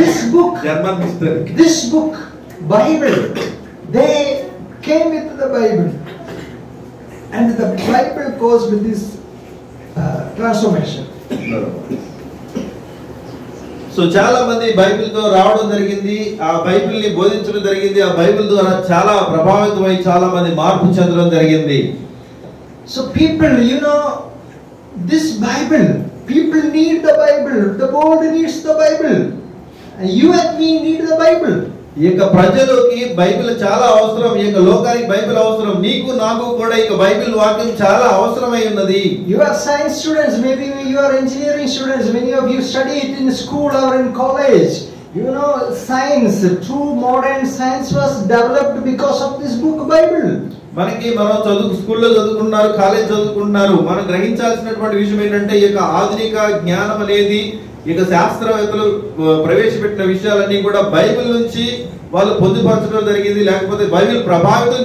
this book, German missionary, this book Bible, they came with the Bible, and the Bible caused this transformation. So చాలా మంది Bible తో రావడం జరిగింది, ఆ బైబిల్ ని బోధించడం జరిగింది, ఆ బైబిల్ ద్వారా చాలా ప్రభావితమై చాలా మంది మార్పు చెందడం జరిగింది. So people, this Bible, people need the Bible, the world needs the Bible, and you and me need the Bible. ఈ యొక్క ప్రజలకి బైబిల్ చాలా అవసరం, ఈ యొక్క లోకానికి బైబిల్ అవసరం, నీకు నాకు కూడా ఈ యొక్క బైబిల్ వాక్యం చాలా అవసరమై ఉన్నది. You are science students, maybe you are engineering students, many of you study it in school or in college. Science, true modern science was developed because of this book Bible. మనం స్కూల్లో చదువుకున్నారు, college చదువుకుంటున్నారు. మనం గ్రహించాల్సినటువంటి విషయం ఏంటంటే ఈ యొక్క ఆధునిక జ్ఞానం అనేది ఇక శాస్త్రవేత్తలు ప్రవేశపెట్టిన విషయాలన్నీ కూడా బైబిల్ నుంచి వాళ్ళు పొందుపరచడం జరిగింది, లేకపోతే బైబిల్ ప్రభావితం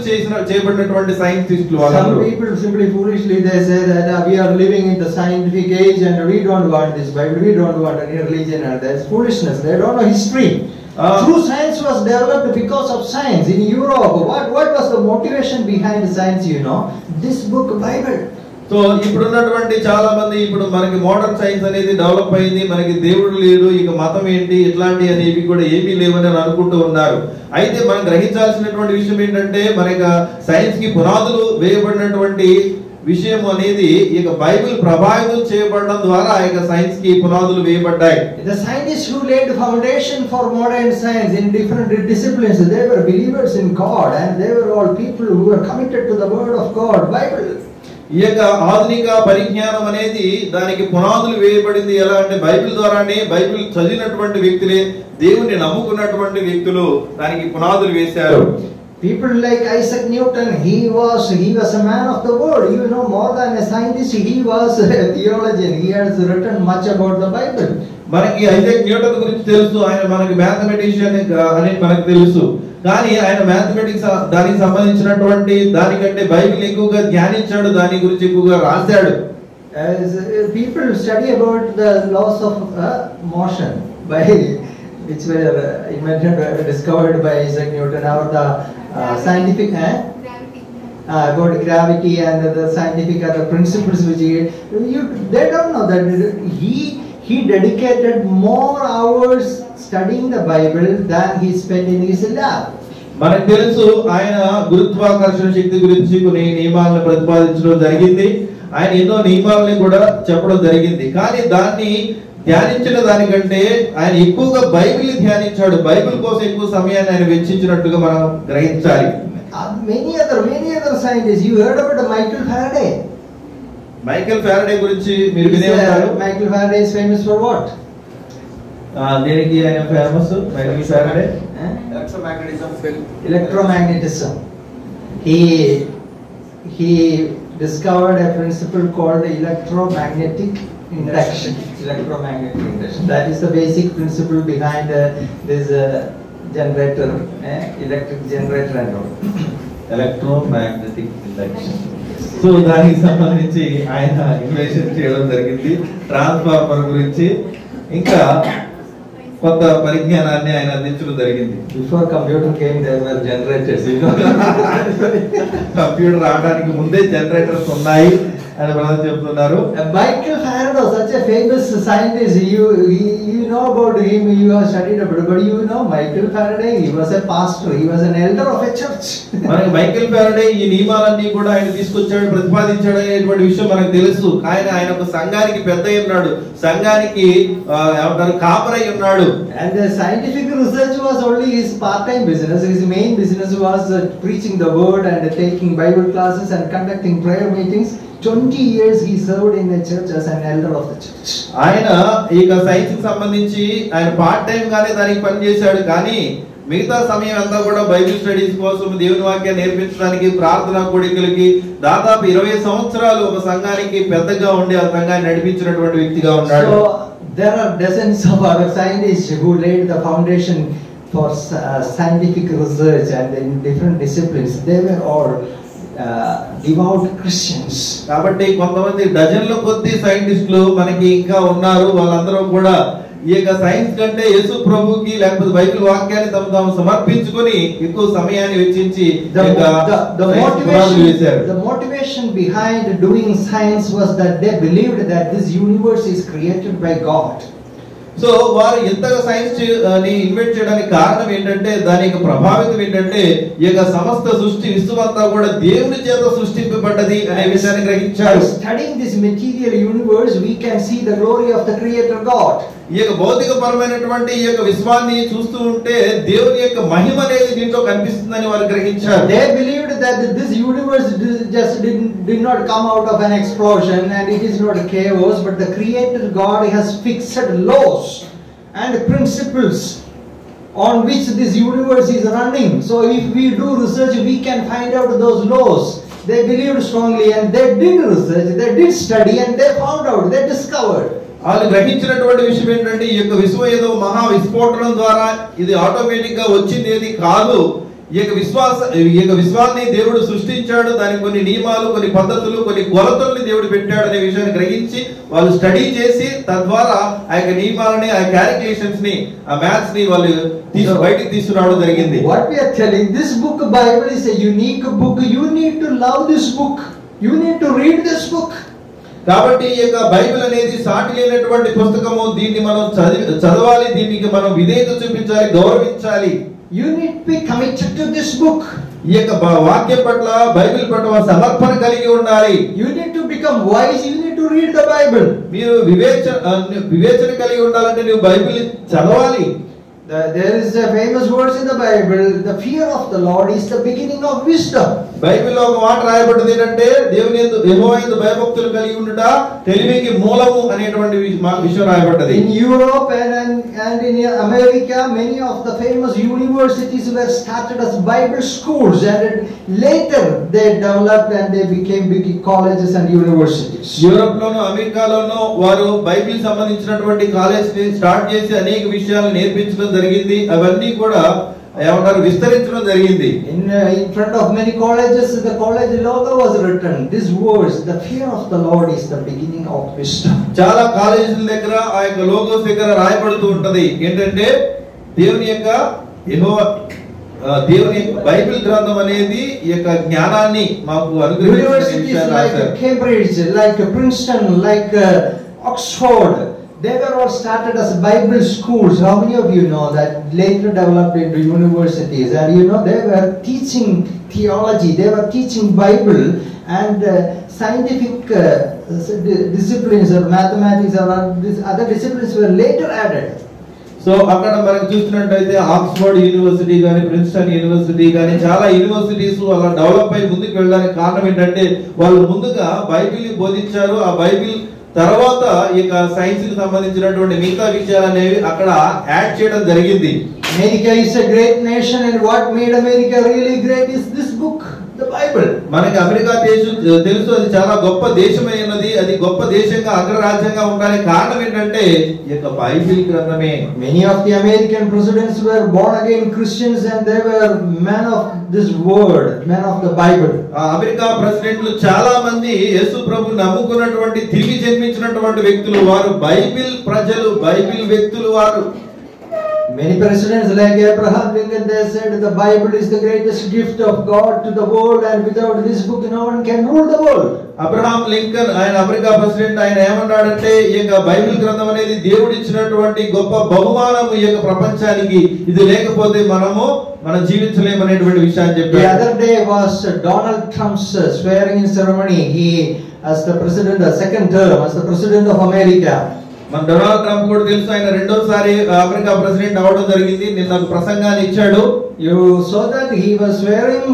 చేయబడినటువంటి సైంటిస్టులు. Some people simply foolishly they say that we are living in the scientific age and we don't want this Bible, we don't want any religion, and that's foolishness. They don't know history. True science was developed because of science in Europe. What was the motivation behind science? This book Bible. So ఇప్పుడున్నటువంటి చాలా మంది ఇప్పుడు మనకి modern science అనేది develop అయింది, మనకి దేవుడు లేడు, ఇక మతం ఏంటి, ఇట్లాంటి అనేవి కూడా ఏమీ లేవని అనుకుంటూ ఉన్నారు. అయితే మనం గ్రహించాల్సినటువంటి విషయం ఏంటంటే మనకి సైన్స్ కి పునాదులు వేయబడినటువంటి విషయం అనేది ఇక బైబిల్ ప్రభావితం చేయబడడం ద్వారా ఆ యొక్క సైన్స్ కి పునాదులు వేయబడ్డాయి. The scientists who laid the foundation for modern science in different disciplines, they were believers in God and they were all people who were committed to the word of God, Bible. ఈ యొక్క ఆధునిక పరిజ్ఞానం అనేది దానికి పునాదులు వేయబడింది ఎలా అంటే బైబిల్ ద్వారానే. బైబిల్ చదివినటువంటి వ్యక్తులే, దేవుణ్ణి నమ్ముకున్నటువంటి వ్యక్తులు దానికి పునాదులు వేశారు. People like Isaac Newton, he was a man of the word. More than a scientist, he was a theologian. He has written much about the Bible. మనకి ఐజాక్ న్యూటన్ గురించి తెలుసు, ఆయన మనకి మ్యాథమెటిషియన్ అని మనకు తెలుసు. కానీ ఆయన మ్యాథమెటిక్స్ దానికి సంబంధించినటువంటి దానికంటే బైబిల్ ఎక్కువగా ధ్యానించాడు, దాని గురించి ఎక్కువగా రాశాడు. As people study about the laws of motion, which were invented, discovered by Isaac Newton, or the scientific about gravity and the scientific other principles which they don't know that he dedicated more hours studying the Bible than he spent in his lab. మనకు తెలుసు ఆయన గురుత్వాకర్షణ శక్తి గురించి కొన్ని నియమాలను ప్రతిపాదించడం జరిగింది, ఆయన ఎన్నో నియమాలని కూడా చెప్పడం జరిగింది. కానీ దాన్ని ధ్యానించిన దానికంటే ఆయన ఎక్కువగా బైబిల్ ధ్యానించాడు, బైబిల్ కోసం ఎక్కువ సమయాన్ని ఆయన వెచ్చించినట్టుగా మనం గ్రహించాలి. Many other scientists, you heard about Michael Faraday. Michael Faraday గురించి మీరు వినే ఉంటారు. Michael Faraday is famous for what? దేనికి ఆయన famous? Michael Faraday electromagnetism. He discovered a principle called electromagnetic induction. That is the basic principle behind this generator, electric generator and all. Electromagnetic induction. So దానికి సంబంధించి ఆయన invention చేయడం జరిగింది, transformer గురించి ఇంకా కొత్త పరిజ్ఞానాన్ని ఆయన అందించడం జరిగింది. Before computer came, there were generators. Computer రావడానికి ముందే జనరేటర్స్ ఉన్నాయి అని మనం చెప్తున్నారు. Michael Faraday, such a famous scientist, you know about him, you have studied about it, but Michael Faraday, he was a pastor, he was an elder of a church. మనకి Michael Faraday ఈ నియమాలన్నీ కూడా ఆయన తీసుకొచ్చాడు, ప్రతిపాదించాడు అనేటువంటి విషయం మనకు తెలుసు. ఆయన ఒక సంఘానికి పెద్ద ఉన్నాడు, సంఘానికి ఏమంటారు కాపరై ఉన్నాడు. And the scientific research was only his part-time business. His main business was preaching the word and taking Bible classes and conducting prayer meetings. 20 years he served in the church as an elder of the church. ఆయన ఈ science కి సంబంధించి ఆయన part time గానే దానికి పని చేశాడు, కానీ మిగతా సమయం అంతా కూడా బైబిల్ స్టడీస్ కోసం, దేవుని వాక్యాన్ని నేర్పించడానికి, ప్రార్థనా కోడికలకి దాదాపు 20 సంవత్సరాలు ఒక సంఘానికి పెద్దగా ఉండి ఆ సంఘాన్ని నడిపించినటువంటి వ్యక్తిగా ఉన్నాడు. So there are dozens of other scientists who laid the foundation for scientific research and in different disciplines. They were all devout Christians. కాబట్టి కొంతమంది డజన్ల కొద్ది సైంటిస్టులు మనకి ఇంకా ఉన్నారు. వాళ్ళందరూ కూడా ఈ యొక్క సైన్స్ కంటే యేసు ప్రభుకి లేకపోతే బైబిల్ వాక్యాన్ని తాము సమర్పించుకొని ఎక్కువ సమయాన్ని వెచ్చించి the motivation behind doing science was that they believed that this universe is created by God. So వారు ఎంతగా సైన్స్ ని ఇన్వెంట్ చేయడానికి కారణం ఏంటంటే దాని యొక్క ప్రభావితం ఏంటంటే ఈ యొక్క సమస్త సృష్టి విశ్వమంతా కూడా దేవుని చేత సృష్టింపబడ్డది అనే విషయాన్ని గ్రహించారు. Studying this material universe, we can see the glory of the Creator God. ఈ యొక్క భౌతిక పరమైనటువంటి ఈ యొక్క విశ్వాన్ని చూస్తూ ఉంటే దేవుని యొక్క మహిమ అనేది దీంట్లో కనిపిస్తుందని వారు గ్రహించారు. They believed that this universe just did not come out of an explosion and it is not a chaos, but the Creator God has fixed laws and principles on which this universe is running. So if we do research, we can find out those laws. They believed strongly and they did research, they did study and they found out, they discovered. వాళ్ళు గ్రహించినటువంటి విషయం ఏంటంటే ఈ యొక్క విశ్వం ఏదో మహా విస్ఫోటనం ద్వారా ఇది automatic గా వచ్చింది ఏది కాదు. ఈ యొక్క విశ్వాన్ని దేవుడు సృష్టించాడు. దానికి కొన్ని నియమాలు, కొన్ని పద్ధతులు, కొన్ని కొలతల్ని దేవుడు పెట్టాడు అనే విషయాన్ని గ్రహించి వాళ్ళు స్టడీ చేసి తద్వారా ఆ యొక్క నియమాలని, ఆ క్యాలిక్యులేషన్స్ ని, ఆ మ్యాథ్స్ ని వాళ్ళు బయటికి తీసుకురావడం జరిగింది. What we are telling, this book Bible is a unique book. You need to love this book. You need to read this book. కాబట్టి ఈ యొక్క బైబిల్ అనేది సాటి లేనటువంటి పుస్తకము. దీన్ని మనం చదవాలి, దీనికి మనం విధేయత చూపించాలి, గౌరవించాలి. You need to be committed to this book. ఈ యొక్క వాక్యం పట్ల, బైబిల్ పట్ల సమర్పణ కలిగి ఉండాలి. You need to become wise. You need to read the Bible. మీరు వివేచన కలిగి ఉండాలంటే నువ్వు బైబిల్ చదవాలి. There is a famous verse in the Bible, the fear of the Lord is the beginning of wisdom. బైబిల్లో ఒక మాట రాయబడింది ఏంటంటే దేవుని యందు యెహోవా యందు భయభక్తులు కలిగి ఉండుట తెలివికి మూలము అనేటువంటి విషయం రాయబడ్డది. In Europe and in America, many of the famous universities were started as Bible schools, and later they developed and they became big colleges and universities. Europe లోను, అమెరికాలోను వారు బైబిల్ సంబంధించినటువంటి కాలేజ్ ని స్టార్ట్ చేసి అనేక విషయాలు నేర్పించడం జరిగింది. అవన్నీ కూడా ఏమంటారు, విస్తరించడం జరిగింది. In front of many colleges, the college logo was written, this words, the fear of the Lord is the beginning of wisdom. చాలా కాలేజీల దగ్గర ఆ యొక్క లోగోస్ దగ్గర రాయబడుతూ ఉంటది ఏంటంటే దేవుని యొక్క బైబిల్ గ్రంథం అనేది ఈ యొక్క జ్ఞానాన్ని మాకు Universities like Cambridge, like Princeton, like Oxford, they were all started as Bible schools. How many of you know that later developed into universities? And you know, they were teaching theology, they were teaching Bible, and scientific disciplines or mathematics or other disciplines were later added. So అక్కడ మనకు చూస్తున్నట్టయితే Oxford university కానీ, Princeton university కానీ, చాలా universities అలా develop అయి ముందుకు వెళ్ళడానికి కారణం ఏంటంటే వాళ్ళు ముందుగా బైబిల్ ని బోధించారు. ఆ బైబిల్ తర్వాత ఇక సైన్స్ కి సంబంధించినటువంటి మిగతా విషయాలు అనేవి అక్కడ యాడ్ చేయడం జరిగింది. America is a great nation, and what made America really great is this book, the Bible. మనకి అమెరికా దేశం తెలుసు, అది చాలా గొప్ప దేశమైనది. అది గొప్ప దేశంగా, అగ్రరాజ్యంగా ఉండడానికి కారణం ఏంటంటే ఈ యొక్క Bible గ్రంథమే. Many of the American presidents were born again Christians, and they were men of this word, men of the Bible. America ప్రెసిడెంట్లు చాలా మంది యేసు ప్రభువుని నమ్ముకున్నటువంటి, తిరిగి జన్మించినటువంటి వ్యక్తులు. వారు బైబిల్ ప్రజలు, బైబిల్ వ్యక్తులు వారు. Many presidents like Abraham Lincoln, they said the Bible is the greatest gift of God to the world, and without this book no one can rule the world. Abraham Lincoln ఆయన America president, ఆయన ఏమన్నాడంటే ఈ యొక్క Bible గ్రంథం అనేది దేవుడు ఇచ్చినటువంటి గొప్ప బహుమానం ఈ యొక్క ప్రపంచానికి. ఇది లేకపోతే మనం జీవించలేము అనేటువంటి విషయాన్ని చెప్పాడు. The other day was Donald Trump's swearing-in ceremony. He, as the president, the second term as the president of America. మన డొనాల్డ్ ట్రంప్ కూడా తెలుసు, ఆయన రెండోసారి అమెరికా ప్రెసిడెంట్ అవడం జరిగింది. నిన్న ఒక ప్రసంగాన్ని ఇచ్చాడు. You saw that he was swearing,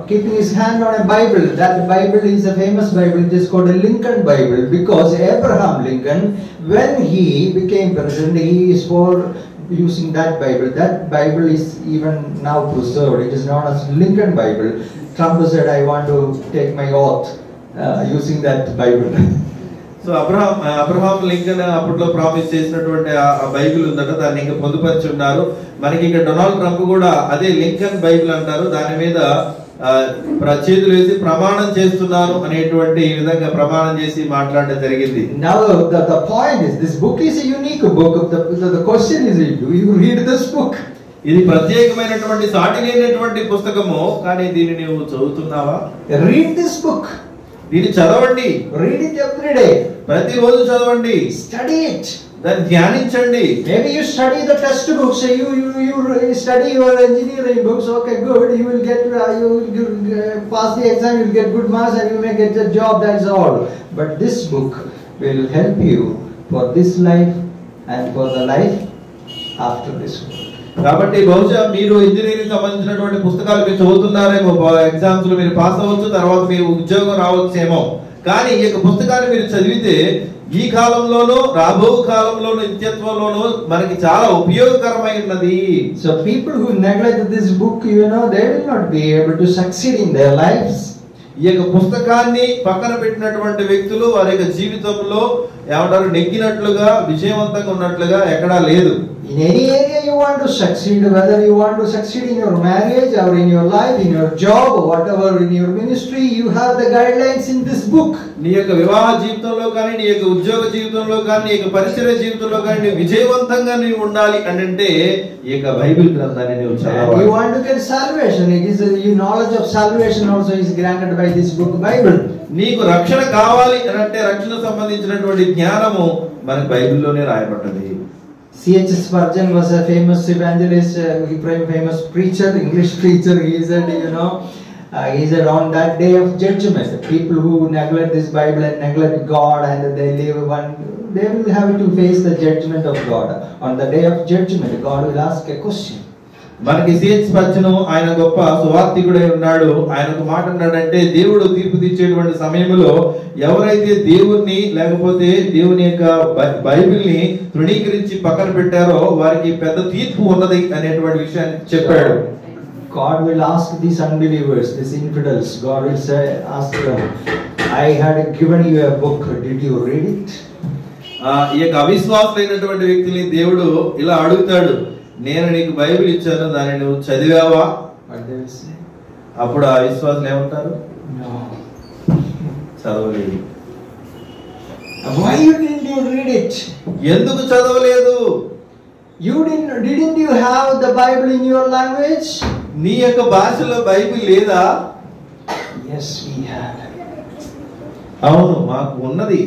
keeping his hand on a Bible. That Bible is a famous Bible. It is called a Lincoln Bible, because Abraham Lincoln, when he became president, he is for using that Bible. That Bible is even now preserved. It is known as Lincoln Bible. Trump said, I want to take my oath using that Bible. So Abraham Lincoln అప్పట్లో promise చేసినటువంటి ఆ Bible ఉందట, దాన్ని ఇంకా పొందుపరిచి ఉన్నారు. మనకి ఇక్కడ Donald Trump కూడా అదే లింకన్ బైబిల్ అంటారు, దాని మీద చేతులు వేసి ప్రమాణం చేస్తున్నాను అనేటువంటి విధంగా ప్రమాణం చేసి మాట్లాడడం జరిగింది. Now the point is, this book is a unique book. The question is, do you read this book? ఇది ప్రత్యేకమైనటువంటి, సాటి లేనటువంటి పుస్తకము, కానీ దీన్ని నువ్వు చదువుతున్నావా? Read this book. దీన్ని చదవండి. Read it every day. ప్రతిరోజు చదవండి. Study it. దాన్ని ధ్యానించండి. Maybe you study the textbooks, you study your engineering books. Okay, good. You will get you pass the exam. You will get good marks, and you may get a job. That's all. But this book will help you for this life and for the life after this world. కాబట్టి బహుశా మీరు engineering సంబంధించినటువంటి పుస్తకాలు మీరు చదువుతున్నారేమో, exams లో మీరు pass అవ్వచ్చు, తర్వాత మీరు ఉద్యోగం రావచ్చేమో. కానీ ఈ యొక్క పుస్తకాన్ని మీరు చదివితే ఈ కాలంలోనూ రాబో కాలంలోనూ నిత్యత్వంలోనూ మనకి చాలా ఉపయోగకరమై ఉన్నది. So people who neglect this book, they will not be able to succeed in their lives. ఈ యొక్క పుస్తకాన్ని పక్కన పెట్టినటువంటి వ్యక్తులు వారి యొక్క జీవితంలో ఏమంటారు నెగ్గినట్లుగా విజయవంతంగా ఉన్నట్లుగా ఎక్కడా లేదు. In any area you want to succeed, whether you want to succeed in your marriage or in your life, in your job, or whatever in your ministry, you have the guidelines in this book. నీ యొక్క వివాహ జీవితంలో కానీ, నీ యొక్క ఉద్యోగ జీవితంలో కానీ, నీ యొక్క పరిచర్య జీవితంలో కానీ నువ్వు విజయవంతంగా నీవు ఉండాలి అంటే ఈ యొక్క బైబిల్ గ్రంథాన్ని నువ్వు చదవాలి. You want to get salvation, it is your knowledge of salvation also is granted by this book, Bible. నీకు రక్షణ కావాలి అంటే రక్షణ సంబంధించినటువంటి జ్ఞానము మన బైబిల్లోనే రాయబడ్డది. C.H. Spurgeon was a famous evangelist, famous preacher, English preacher. He said, he said on that day of judgment, people who neglect this Bible and neglect God and they will have to face the judgment of God. On the day of judgment, God will ask a question. మనకి C.H. Spurgeon ఆయన గొప్ప సువార్తికుడై ఉన్నాడు. ఆయన ఒక మాట అన్నాడంటే, దేవుడు తీర్పు తీర్చేటువంటి సమయంలో ఎవరైతే దేవుణ్ణి లేకపోతే దేవుని యొక్క బైబిల్ని తృణీకరించి పక్కన పెట్టారో వారికి పెద్ద తీర్పు ఉన్నది అనేటువంటి విషయాన్ని చెప్పాడు. God will ask these unbelievers, these infidels, God will ask them, I had given you a book, did you read it? ఈ యొక్క అవిశ్వాసులైనటువంటి వ్యక్తిని దేవుడు ఇలా అడుగుతాడు, నేను నీకు బైబిల్ ఇచ్చాను, దాన్ని నువ్వు చదివావా? అప్పుడు ఆ విశ్వాసులు ఏమంటారు? చదవలేదు. Why didn't you read it? ఎందుకు చదవలేదు? Didn't you have the Bible in your language? నీ యొక్క భాషలో బైబిల్ లేదా? Yes, we had. అవును, మాకు ఉన్నది.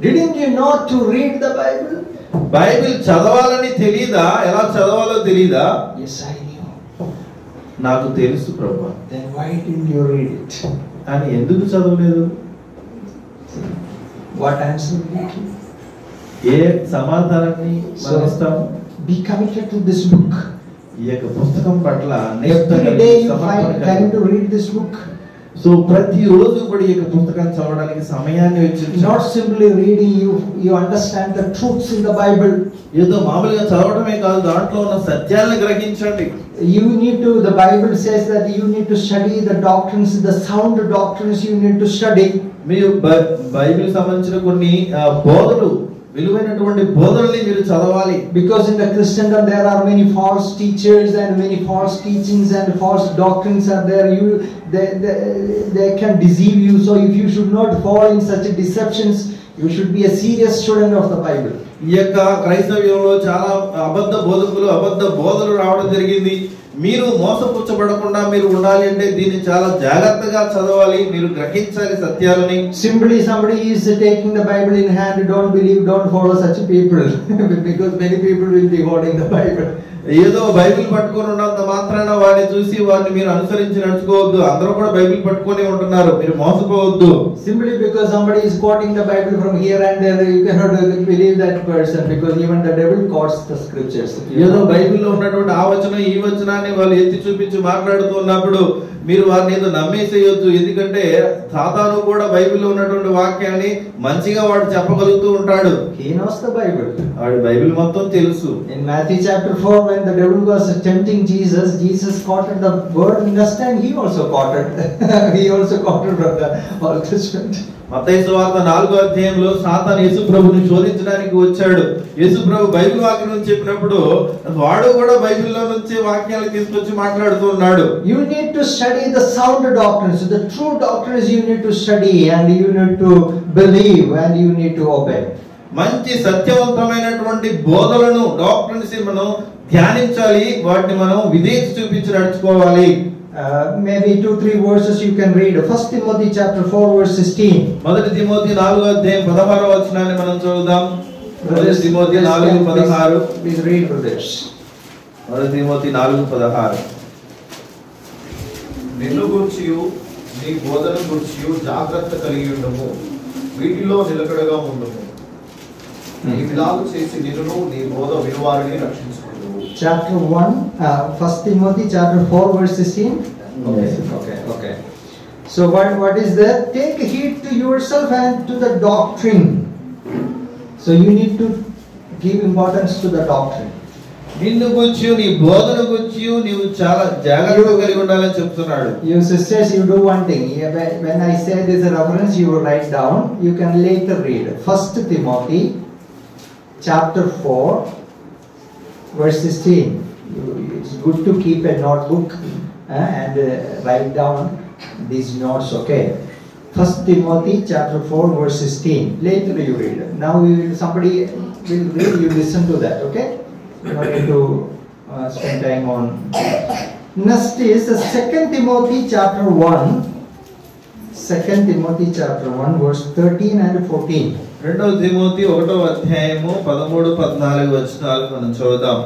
Didn't you know to read the Bible? Bible చదవాలని తెలీదా? ఎలా చదవాలో తెలీదా? Yes, I knew. నాకు తెలుసు ప్రభువా. Then why didn't you read it? అని ఎందుకు చదవలేదు? What answer we give? ఏ సమాధానాన్ని మనం ఇస్తాం? Be committed to this book. ఈ యొక్క పుస్తకం పట్ల Every day you find time to read this book. So ప్రతి రోజు కూడా ఈ యొక్క పుస్తకాన్ని చదవడానికి సమయాన్ని వెచ్చించండి. Not simply reading, you understand the truths in the Bible. ఏదో మామూలుగా చదవడమే కాదు, దాంట్లో ఉన్న సత్యాలను గ్రహించండి. The Bible says that you need to study the doctrines, the sound doctrines you need to study. మీరు బైబిల్ సంబంధించిన కొన్ని బోధలు, విలువైనటువంటి బోధనల్ని మీరు చదవాలి. Because in the Christendom there are many false teachers and many false teachings and false doctrines are there. They can deceive you. So if you should not fall in such deceptions, you should be a serious student of the Bible. ఈ యొక్క క్రైస్తవ్యంలో చాలా అబద్ధ బోధకులు, అబద్ధ బోధలు రావడం జరిగింది. మీరు మోసపుచ్చబడకుండా మీరు ఉండాలి అంటే దీన్ని చాలా జాగ్రత్తగా చదవాలి, మీరు గ్రహించాలి సత్యాలని. Simply somebody is taking the Bible in hand, don't believe, don't follow such people because many people will be holding the Bible. ఏదో బైబిల్ పట్టుకొని ఉన్నంత మాత్రాన వాడిని చూసి వాడిని మీరు అనుసరించి నడుచుకోవద్దు. అందరూ కూడా బైబిల్ పట్టుకొని ఉంటున్నారు, మీరు మోసపోవద్దు. Simply because somebody is quoting the Bible from here and there, you cannot believe that person because even the devil quotes the scriptures. ఏదో బైబిల్లో ఉన్నటువంటి ఆ వచనం ఈ వచనాన్ని వాళ్ళు ఎత్తి చూపించి మాట్లాడుతున్నప్పుడు మీరు వారిని ఏదో నమ్మేసేయొద్దు. ఎందుకంటే సాతాను కూడా బైబిల్లో ఉన్నటువంటి వాక్యాన్ని మంచిగా వాడు చెప్పగలుగుతూ ఉంటాడు. He knows the Bible. వాడు బైబిల్ మొత్తం తెలుసు. In Matthew chapter 4, when the devil was tempting Jesus quoted the word understand. He also quoted from the Old Testament. మత్తయి సువార్త 4వ అధ్యాయంలో సాతాను యేసు ప్రభుని శోధించడానికి వచ్చాడు. యేసు ప్రభు బైబిల్ వాక్యం నుంచి చెప్పినప్పుడు వాడు కూడా బైబిల్లో నుంచి వాక్యాలు తీసుకొచ్చి మాట్లాడుతూ ఉన్నాడు. You need to study the sound doctrines, the true doctrines you need to study and you need to believe and you need to obey. మంచి సత్యవంతమైనటువంటి బోధలను, డాక్టర్స్ మనం ధ్యానించాలి, వాటిని మనం విధేయత చూపించి నడుచుకోవాలి. Maybe 2-3 verses you can read. 1 Timothy chapter 4 verse 16. మొదటి Timothy 4వ అధ్యాయం 16వ వచనాన్ని మనం చదువుదాం. Brothers, Timothy 4:16. Please read, brothers. మొదటి తిమోతి 4:16. నిన్ను గూర్చియు నీ బోధన గూర్చియు జాగ్రత్త కలిగి ఉండము, వీటిలో నిలకడగా ఉండము. నీవిలాగు చేసి నిన్ను నీ బోధ వినువారిని రక్షించుకుందువు. Chapter 1, 1 Timothy chapter 4 verse 16. Okay. So what is that? Take heed to yourself and to the doctrine. So you need to give importance to the doctrine. నిన్ను గురించి నీ బోధన గురించి నీవు చాలా జాగ్రత్తగా కలిగి ఉండాలని చెప్తున్నాడు. You sisters, you do one thing. When I say this is a reference, you will write down. You can later read 1 Timothy chapter 4 verse 16. It's good to keep a notebook and write down these notes, okay? 1 Timothy chapter 4 verse 16. Later you read. Now somebody will read, you listen to that, okay? You don't need to spend time on. Next is 2 Timothy chapter 1. 2 Timothy chapter 1 verse 13 and 14. 2 Timothy 1వ అధ్యాయము 13, 14 వచనాలు మనం చదువుదాం.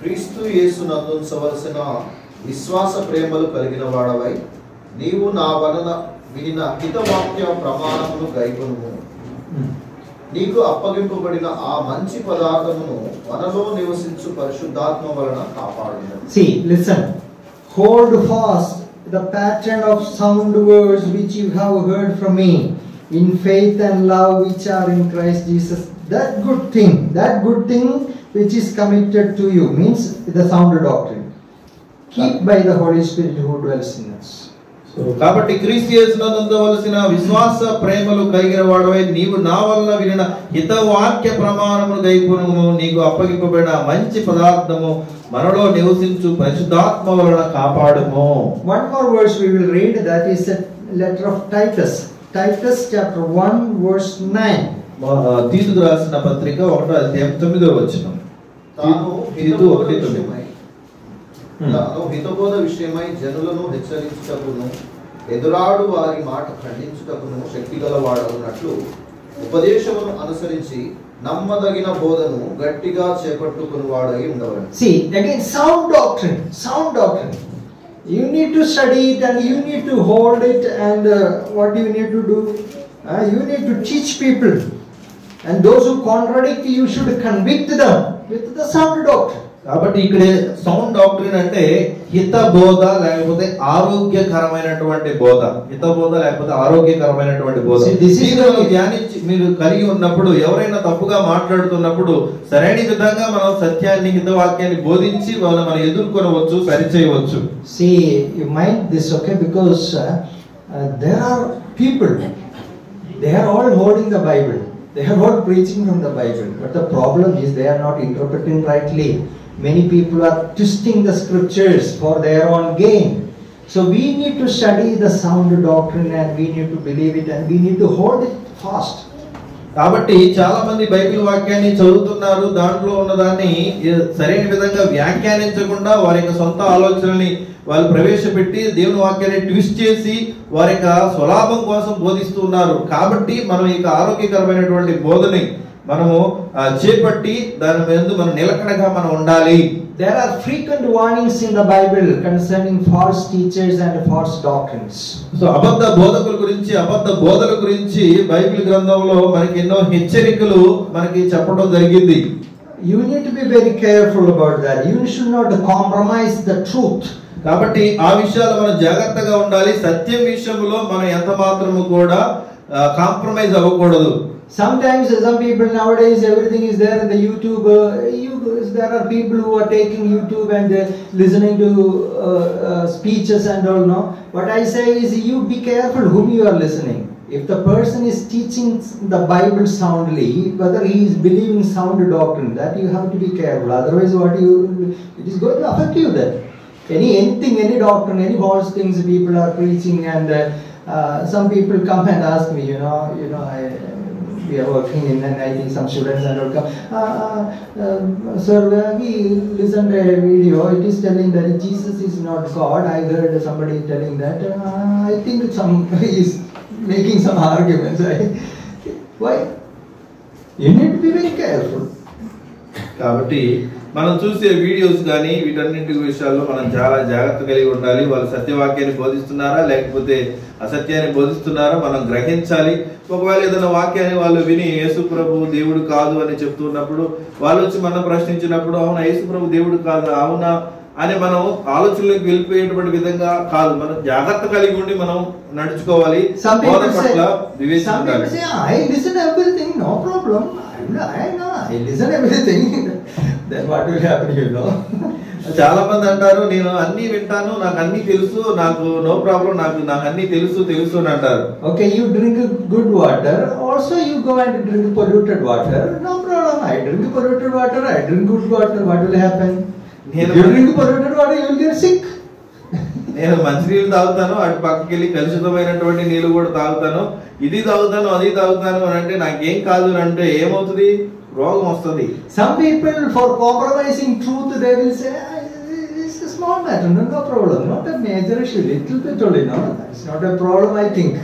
క్రీస్తు యేసునందు ఉంచవలసిన విశ్వాస ప్రేమలు కలిగిన వాడవై నీవు నా వలన వినిన హితవాక్య ప్రమాణమును గైకొనుము. నీకు అప్పగింపబడిన ఆ మంచి పదార్థమును మనలో నివసించు పరిశుద్ధాత్మ వలన కాపాడును. See, listen. Hold fast the pattern of sound words which you have heard from me, in faith and love which are in Christ Jesus. That good thing which is committed to you, means the sound doctrine. Keep by the Holy Spirit who dwells in us. కాబట్టి క్రీస్తు యేసునందు ఉండవలసిన విశ్వాస ప్రేమలు కలిగిన వాడవై నీవు నా వలన వినిన హితవాక్య ప్రమాణమును గైకొనుము. నీకు అప్పగింపబడిన మంచి పదార్థము మనలో నివసించు పరిశుద్ధాత్మ వలన కాపాడుము. One more verse we will read, that is a letter of Titus. Titus chapter 1 verse 9. తీతుకు రాసిన పత్రిక 1వ అధ్యాయం 9వ వచనం. తాను తీతు 1:9. హితబోధ విషయమై జనులను హెచ్చరించుటకును ఎదురాడు వారి మాట ఖండించుటకును శక్తి గలవాడవునట్లు ఉపదేశమును అనుసరించి నమ్మదగిన బోధను గట్టిగా చేపట్టుకుని వాడై ఉండవలెను. See, again, sound doctrine. You need to study it and you need to hold it, and what do you need to do? You need to teach people, and those who contradict you should convict them with the sound doctrine. కాబట్టి ఇక్కడ sound doctrine అంటే హిత బోధ లేకపోతే ఆరోగ్యకరమైనటువంటి బోధ. హిత బోధ లేకపోతే ఆరోగ్యకరమైనటువంటి బోధ. ధ్యానించి మీరు కలిగి ఉన్నప్పుడు ఎవరైనా తప్పుగా మాట్లాడుతున్నప్పుడు సరైన విధంగా మనం సత్యాన్ని హితవాక్యాన్ని బోధించి మనం ఎదుర్కొనవచ్చు, సరిచేయవచ్చు. See, you mind this, okay? Because there are people, they are all holding the Bible, they are all preaching from the Bible, but the problem is they are not interpreting rightly. Many people are twisting the scriptures for their own gain. So we need to study the sound doctrine, and we need to believe it, and we need to hold it fast. కాబట్టి చాలా మంది Bible వాక్యాన్ని చదువుతున్నారు, దాంట్లో ఉన్నదాన్ని సరైన విధంగా వ్యాఖ్యానించకుండా వారి యొక్క సొంత ఆలోచనల్ని వాళ్ళు ప్రవేశపెట్టి దేవుని వాక్యాన్ని ట్విస్ట్ చేసి వారి యొక్క స్వలాభం కోసం బోధిస్తున్నారు. కాబట్టి మనం ఈ ఆరోగ్యకరమైనటువంటి బోధని మనము చేపట్టి దాని మీద మనం నిలకడగా మనం ఉండాలి. There are frequent warnings in the Bible concerning false teachers and false doctrines. So అబద్ధ బోధకుల గురించి, అబద్ధ బోధల గురించి బైబిల్ గ్రంథంలో మనకి ఎన్నో హెచ్చరికలు మనకి చెప్పడం జరిగింది. You need to be very careful about that. You should not compromise the truth. కాబట్టి ఆ విషయాలు మనం జాగ్రత్తగా ఉండాలి. సత్యం విషయంలో మనం ఎంత మాత్రము కూడా కాంప్రమైజ్ అవ్వకూడదు. Sometimes some people nowadays, everything is there in the YouTube. There are people who are taking YouTube and listening to speeches and all. No, what I say is, you be careful whom you are listening. If the person is teaching the Bible soundly, whether he is believing sound doctrine, that you have to be careful. Otherwise, it is going to affect you then. Anything, any doctrine, any false things people are preaching, and some people come and ask me, we are working in, and I think some students and all come, sir, we listened to a video, it is telling that Jesus is not God. I heard somebody telling that. I think some is making some arguments. Why? You need to be very careful. కాబట్టి మనం చూసే videos కానీ వీటన్నింటి విషయాల్లో మనం చాలా జాగ్రత్త కలిగి ఉండాలి. వాళ్ళు సత్యవాక్యాన్ని బోధిస్తున్నారా లేకపోతే అసత్యాన్ని బోధిస్తున్నారా మనం గ్రహించాలి. ఒకవేళ ఏదైనా వాక్యాన్ని వాళ్ళు విని యేసు ప్రభు దేవుడు కాదు అని చెప్తున్నప్పుడు వాళ్ళు వచ్చి మనం ప్రశ్నించినప్పుడు అవునా యేసు ప్రభు దేవుడు కాదా అవునా అని మనం ఆలోచనలోకి వెళ్ళిపోయేటువంటి విధంగా కాదు, మనం జాగ్రత్త కలిగి ఉండి మనం నడుచుకోవాలి. Some people say, I listen everything, no problem. I listen everything. Then what will happen, you know? చాలా మంది అంటారు నేను అన్ని వింటాను, నాకు అన్ని తెలుసు, నాకు నో ప్రాబ్లం, నాకు అన్ని తెలుసు అని అంటారు. Okay, you drink good water, also you go and drink polluted water, no problem. I drink polluted water, I drink good water, what will happen? If you drink polluted water, you will get sick. నేను మంచినీళ్ళు తాగుతాను, అటు పక్కకి వెళ్ళి కలుషితమైనటువంటి నీళ్ళు కూడా తాగుతాను, ఇది తాగుతాను అది తాగుతాను అని అంటే నాకేం కాదు అని అంటే ఏమవుతుంది, రోగం వస్తుంది. Some people for compromising truth they will say it's a small matter, no problem, not a major issue, little bit only, no, it's not a problem I think.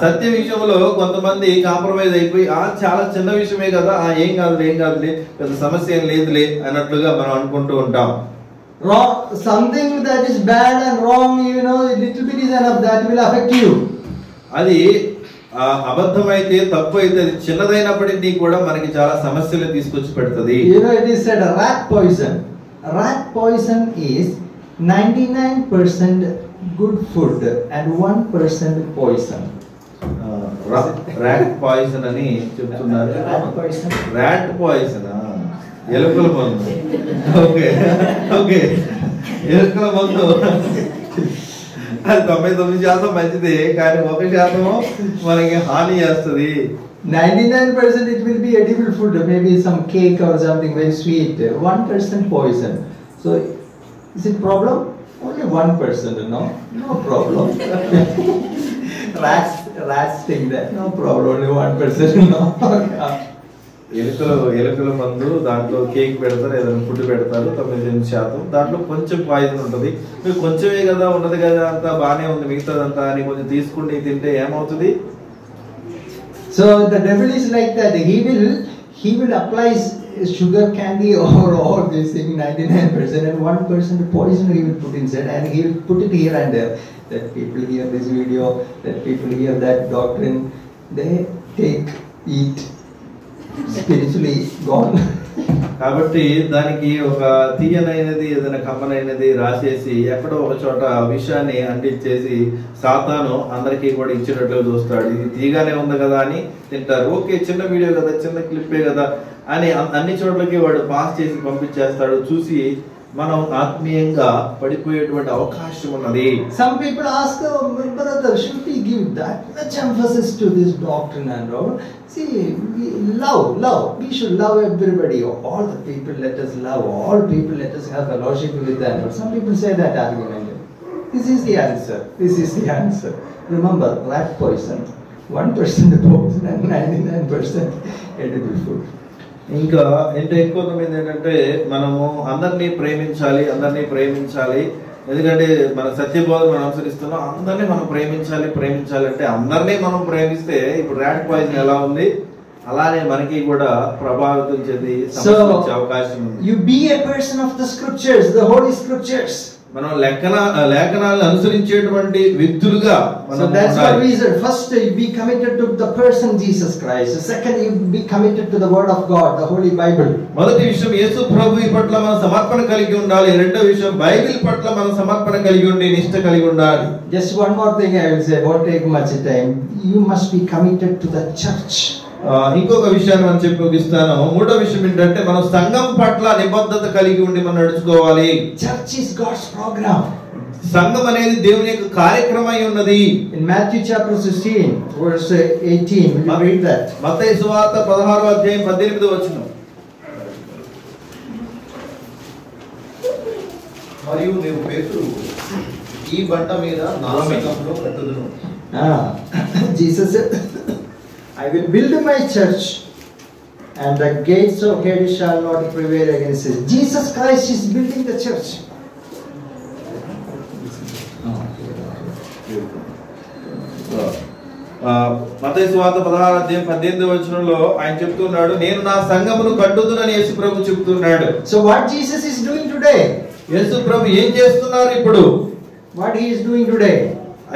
సత్య విషయంలో కొంతమంది కాంప్రమైజ్ అయిపోయి చాలా చిన్న విషయమే కదా, ఏం కాదులే పెద్ద సమస్య ఏం లేదులే అన్నట్లుగా మనం అనుకుంటూ ఉంటాం. Wrong, something that is bad and wrong, you know, a little bit is enough, that will affect you. అది అబద్ధమైతే తప్పు అయితే అది చిన్నదైనప్పటికీ కూడా మనకి చాలా సమస్యలు తీసుకొచ్చి పెడుతుంది. You know, it is said rat poison. Rat poison is 99% good food and 1% poison. rat poison అని చెప్తున్నారు. rat poison ఎలుకల మందు. ఓకే ఎలుకల మందు అది 99% మంచిది, కానీ 1% మనకి హాని చేస్తుంది. 99% it will be edible food, maybe some cake or something very sweet. 1% poison. So is it problem? Only 1%, no problem. Rats think that, no problem, only 1%, no. ఎలుకల మందు దాంట్లో కేక్ పెడతారు, ఏదైనా ఫుడ్ పెడతారు, 98% దాంట్లో కొంచెం పాయిజన్ ఉంటుంది. మీరు కొంచెమే కదా ఉన్నది కదా అంతా బాగానే ఉంది, మిగతాదంతా అని కొంచెం తీసుకుని తింటే ఏమవుతుంది? So the devil is like that. He will apply sugar candy or all this thing, 99% and 1% poison he will put inside, and he will put it here and there. That people hear this video, that people hear that doctrine, they eat. Spiritually gone. కాబట్టి దానికి ఒక తీయనైనది ఏదైనా కమ్మనైనది రాసేసి ఎక్కడో ఒక చోట విషయాన్ని అంటించేసి సాతాను అందరికీ కూడా ఇచ్చినట్లు చూస్తాడు. ఇది తీగానే ఉంది కదా అని తింటారు. ఓకే చిన్న వీడియో కదా, చిన్న క్లిప్పే కదా అని అన్ని చోట్లకి వాడు పాస్ చేసి పంపించేస్తాడు. చూసి మనం ఆత్మీయంగా పడిపోయేటువంటి అవకాశం ఉన్నది. Some people ask, brother, should we give that much emphasis to this doctrine and all? See, love. We should love everybody. All the people let us love. All people let us have fellowship with them. Some people say that argument. This is the answer. Remember, rat poison. 1% poison and 99% edible food. ఇంకా ఎక్కువ ఏంటంటే మనము అందరినీ ప్రేమించాలి. ఎందుకంటే మన సత్యబోధన మనం అనుసరిస్తున్నాం, అందరినీ మనం ప్రేమించాలి అంటే అందరినీ మనం ప్రేమిస్తే ఇప్పుడు ర్యాట్ పాయిజన్ ఎలా ఉంది అలానే మనకి కూడా ప్రభావితం చెంది సమస్య అవకాశం ఉంది. You be a person of the scriptures, the holy scriptures. మనం లేఖనాలను అనుసరించేటువంటి వ్యక్తులుగా So that's what we said. First, you be committed to the person Jesus Christ. Second, you be committed to the word of God, the Holy Bible. మొదటి విషయం యేసు ప్రభువు పట్ల మనం సమర్పణ కలిగి ఉండాలి. రెండో విషయం బైబిల్ పట్ల మనం సమర్పణ కలిగి ఉండి నిష్ఠ కలిగి ఉండాలి. Just one more thing I will say, won't take much time. You must be committed to the church. ఇంకొక విషయాన్ని మనం చెప్పిస్తాను. మూడో విషయం ఏంటంటే మనం సంఘం పట్ల నిబద్ధత కలిగి ఉండి మనం నడుచుకోవాలి. Church is God's program. సంఘం అనేది దేవుని యొక్క కార్యక్రమం ఉన్నది. In Matthew chapter 16 verse 18, will you read that? మత్తయి సువార్త 16వ అధ్యాయం 18వ వచనం. మరియు నీవు పేతురు ఈ బండ మీద నా సంఘంలో కట్టుదును. Jesus said, I will build my church and the gates of Hades shall not prevail against it. Jesus Christ is building the church. మత్తయి సువార్త 16:18 ఆయన చెప్తున్నాడు, నేను నా సంఘమును కట్టుదునని యేసు ప్రభు చెప్తున్నాడు. So what Jesus is doing today? యేసు ప్రభు ఏం చేస్తున్నారు ఇప్పుడు? What he is doing today?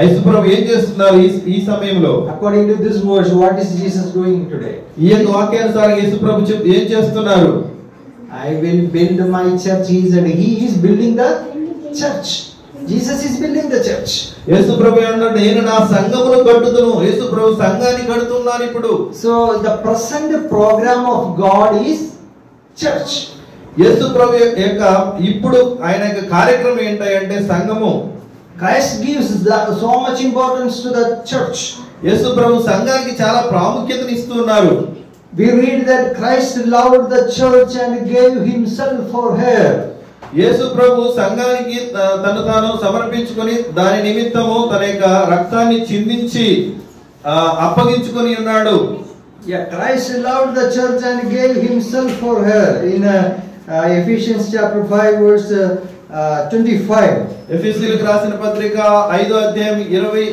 యేసు ప్రభు ఏం చేస్తున్నారు ఈ సమయంలో? According to this verse, what is Jesus doing today? ఈ యొక్క వాక్యానుసారం యేసు ప్రభు ఏం చేస్తున్నారు? I will build my church. He said he is building the church. Jesus is building the church. యేసు ప్రభు అన్నాడు, నేను నా సంఘమును కట్టుదును. యేసు ప్రభు సంఘాన్ని కడుతున్నారు ఇప్పుడు. So the present program of God is church. యేసు ప్రభు యొక్క ఇప్పుడు ఆయన యొక్క కార్యక్రమం ఏంటంటే సంఘము. Christ gives so much importance to the church. యేసు ప్రభు సంఘానికి చాలా ప్రాముఖ్యతను ఇస్తున్నారు. We read that Christ loved the church and gave himself for her. యేసు ప్రభు సంఘానికి తను తాను సమర్పించుకొని దాని నిమిత్తము తన యొక్క రక్తాన్ని చిందించి అప్పగించుకొని ఉన్నాడు. Yeah, Christ loved the church and gave himself for her. In Ephesians chapter 5 verse 25. ఎఫెసీయులకు రాసిన పత్రిక 5:25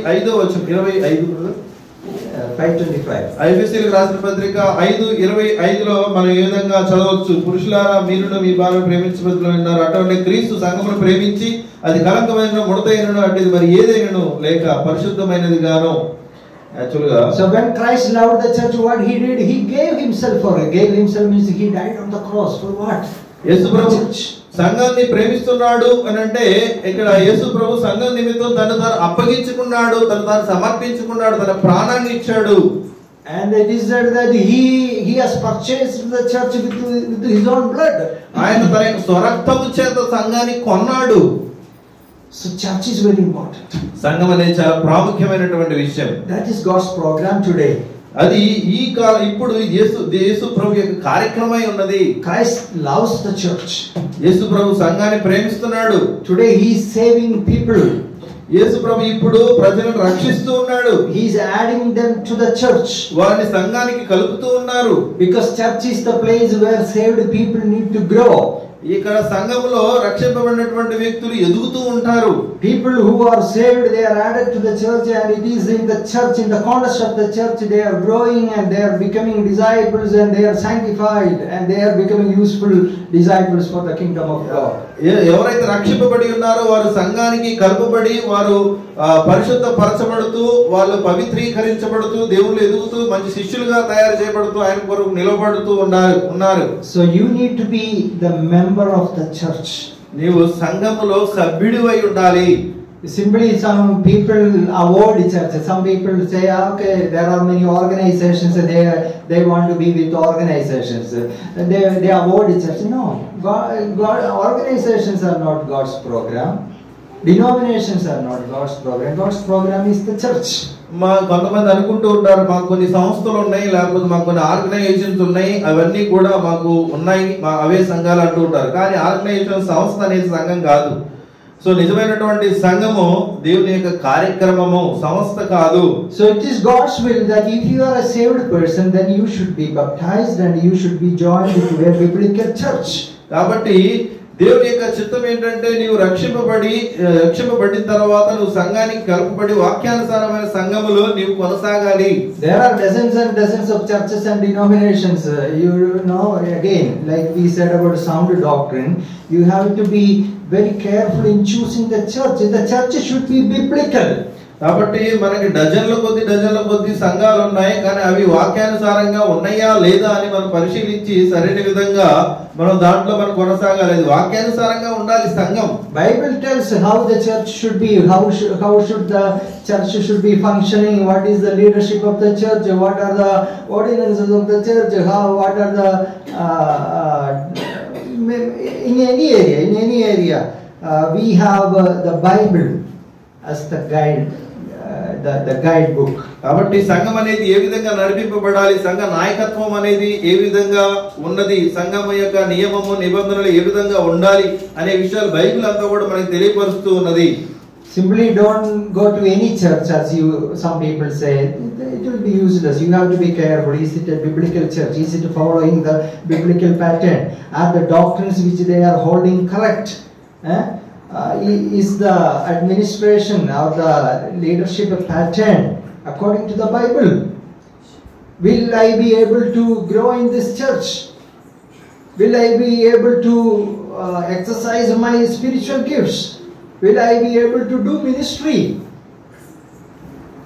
5:25. ఎఫెసీయులకు రాసిన పత్రిక 5:25 మనం ఏ విధంగా చదవచ్చు? పురుషులారా మీరును మీ భార్యను ప్రేమించబడుతున్నారు, అటువంటి క్రీస్తు సంఘమును ప్రేమించి అది కలంకమైన ముడతైనను అంటే మరి ఏదైనను లేక పరిశుద్ధమైనది గాను. యాక్చువల్గా So when Christ loved the church, what he did? He gave himself for her. Gave himself means he died on the cross. For what? యేసు ప్రభు సంఘాన్ని ప్రేమిస్తున్నాడు అని అంటే ఇక్కడ యేసు ప్రభు సంఘం నిమిత్తం తను తాను అప్పగించుకున్నాడు, తను తాను సమర్పించుకున్నాడు, తన ప్రాణాన్ని ఇచ్చాడు. And it is said that he has purchased the church with his own blood. ఆయన తన యొక్క స్వరక్తము చేత సంఘాన్ని కొన్నాడు. So church is very important. సంఘం అనేది చాలా ప్రాముఖ్యమైనటువంటి విషయం. That is God's program today. అది ఈ కాలం ఇప్పుడు యేసు ప్రభు యొక్క కార్యక్రమై ఉన్నది. Christ loves the church. యేసు ప్రభు సంఘాన్ని ప్రేమిస్తున్నాడు. Today he is saving people. యేసు ప్రభు ఇప్పుడు ప్రజలను రక్షిస్తూ ఉన్నాడు. He is adding them to the church. వారిని సంఘానికి కలుపుతూ ఉన్నారు. Because church is the place where saved people need to grow. ఇక్కడ సంఘములో రక్షింపబడినటువంటి వ్యక్తులు ఎదుగుతూ ఉంటారు. People who are saved, they are added to the church, and it is in the church, in the context of the church, they are growing and they are becoming disciples and they are sanctified and they are becoming useful disciples for the kingdom of God. ఎవరైతే రక్షింపబడి ఉన్నారో వారు సంఘానికి కలుపబడి వారు పరిశుద్ధ పరచబడుతూ వాళ్ళు పవిత్రీకరించబడుతూ దేవుళ్ళు ఎదుగుతూ మంచి శిష్యులుగా తయారు చేయబడుతూ ఆయన కొరకు నిలబడుతూ ఉన్నారు. So you need to be the member of the church. నీవు సంఘములో సభ్యుడివై ఉండాలి. Simply some people avoid church. Some people say, okay, there are many organizations and they want to be with organizations. They avoid church. No, God, organizations are not God's program. Denominations are not God's program. God's program is the church. కొంతమంది అనుకుంటూ ఉంటారు మాకు కొన్ని సంస్థలు ఉన్నాయి, లేకపోతే మాకు కొన్ని ఆర్గనైజేషన్స్ ఉన్నాయి, అవన్నీ కూడా మాకు ఉన్నాయి, అవే సంఘాలు అంటూ ఉంటారు. కానీ ఆర్గనైజేషన్ సంస్థ అనేది సంఘం కాదు. సో నిజమైనటువంటి సంఘము దేవుని యొక్క కార్యక్రమము, సంస్థ కాదు. So it is God's will that if you are a saved person, then you should be baptized and you should be joined to a biblical church. కాబట్టి దేవుని యొక్క చిత్తం ఏంటంటే నీవు రక్షింపబడిన తర్వాత నువ్వు సంఘానికి కలుపబడి వాక్యానుసారమైన సంఘములో నీవు కొనసాగాలి. There are dozens and dozens of churches and denominations. You know, again, like we said about sound doctrine, you have to be very careful in choosing the church. The church should be biblical. కాబట్టి మనకి డజన్ల కొద్ది సంఘాలు ఉన్నాయి, కానీ అవి వాక్యానుసారంగా ఉన్నాయా లేదా అని మనం పరిశీలించి సరైన విధంగా మనం దాంట్లో మనం కొనసాగాలి. అది వాక్యానుసారంగా ఉండాలి సంఘం. Bible tells how the church should be, how should the church should be functioning, what is the leadership of the church, what are the ordinances of the church, what are the in any area we have the Bible as the guide, the guidebook. కాబట్టి సంఘం అనేది ఏ విధంగా నడిపింపబడాలి, సంఘ నాయకత్వం అనేది ఏ విధంగా ఉన్నది, సంఘం యొక్క నియమము నిబంధనలు ఏ విధంగా ఉండాలి అనే విషయాలు బైబిల్ అంతా కూడా మనకి తెలియపరుస్తూ ఉన్నది. Simply don't go to any church as some people say. It will be useless. You have to be careful. Is it a biblical church? Is it following the biblical pattern? Are the doctrines which they are holding correct? Is the administration or the leadership pattern according to the Bible? Will I be able to grow in this church? Will I be able to exercise my spiritual gifts? Will I be able to do ministry?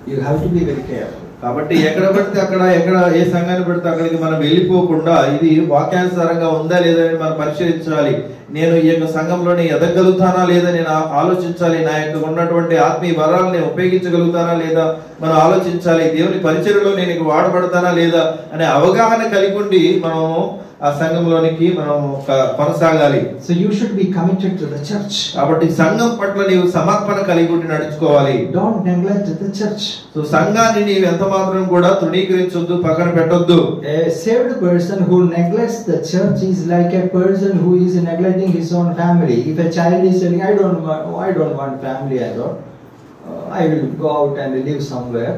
You have to be very careful. కాబట్టి ఎక్కడ పడితే అక్కడ, ఎక్కడ ఏ సంఘాన్ని పడితే అక్కడికి మనం వెళ్ళిపోకుండా ఇది వాక్యానుసారంగా ఉందా లేదా అని మనం పరిశీలించాలి. నేను ఈ యొక్క సంఘంలోనే ఎదగలుగుతానా లేదా నేను ఆలోచించాలి. నా యొక్క ఉన్నటువంటి ఆత్మీయ వరాలను ఉపయోగించగలుగుతానా లేదా మనం ఆలోచించాలి. దేవుని పరిచర్యలో నేను వాడబడతానా లేదా అనే అవగాహన కలిగి ఉండి మనం ఆ సంఘంలోనికి మనం కొనసాగాలి. So you should be committed to the church. కాబట్టి సంఘం పట్ల నీవు సమర్పణ కలిగి ఉండి నడుచుకోవాలి. Don't neglect the church. So సంఘాన్ని నీవు ఎంత మాత్రం కూడా తృణీకరించొద్దు, పక్కన పెట్టొద్దు. A saved person who neglects the church is like a person who is neglecting his own family. If a child is saying, I don't want family, I will go out and live somewhere.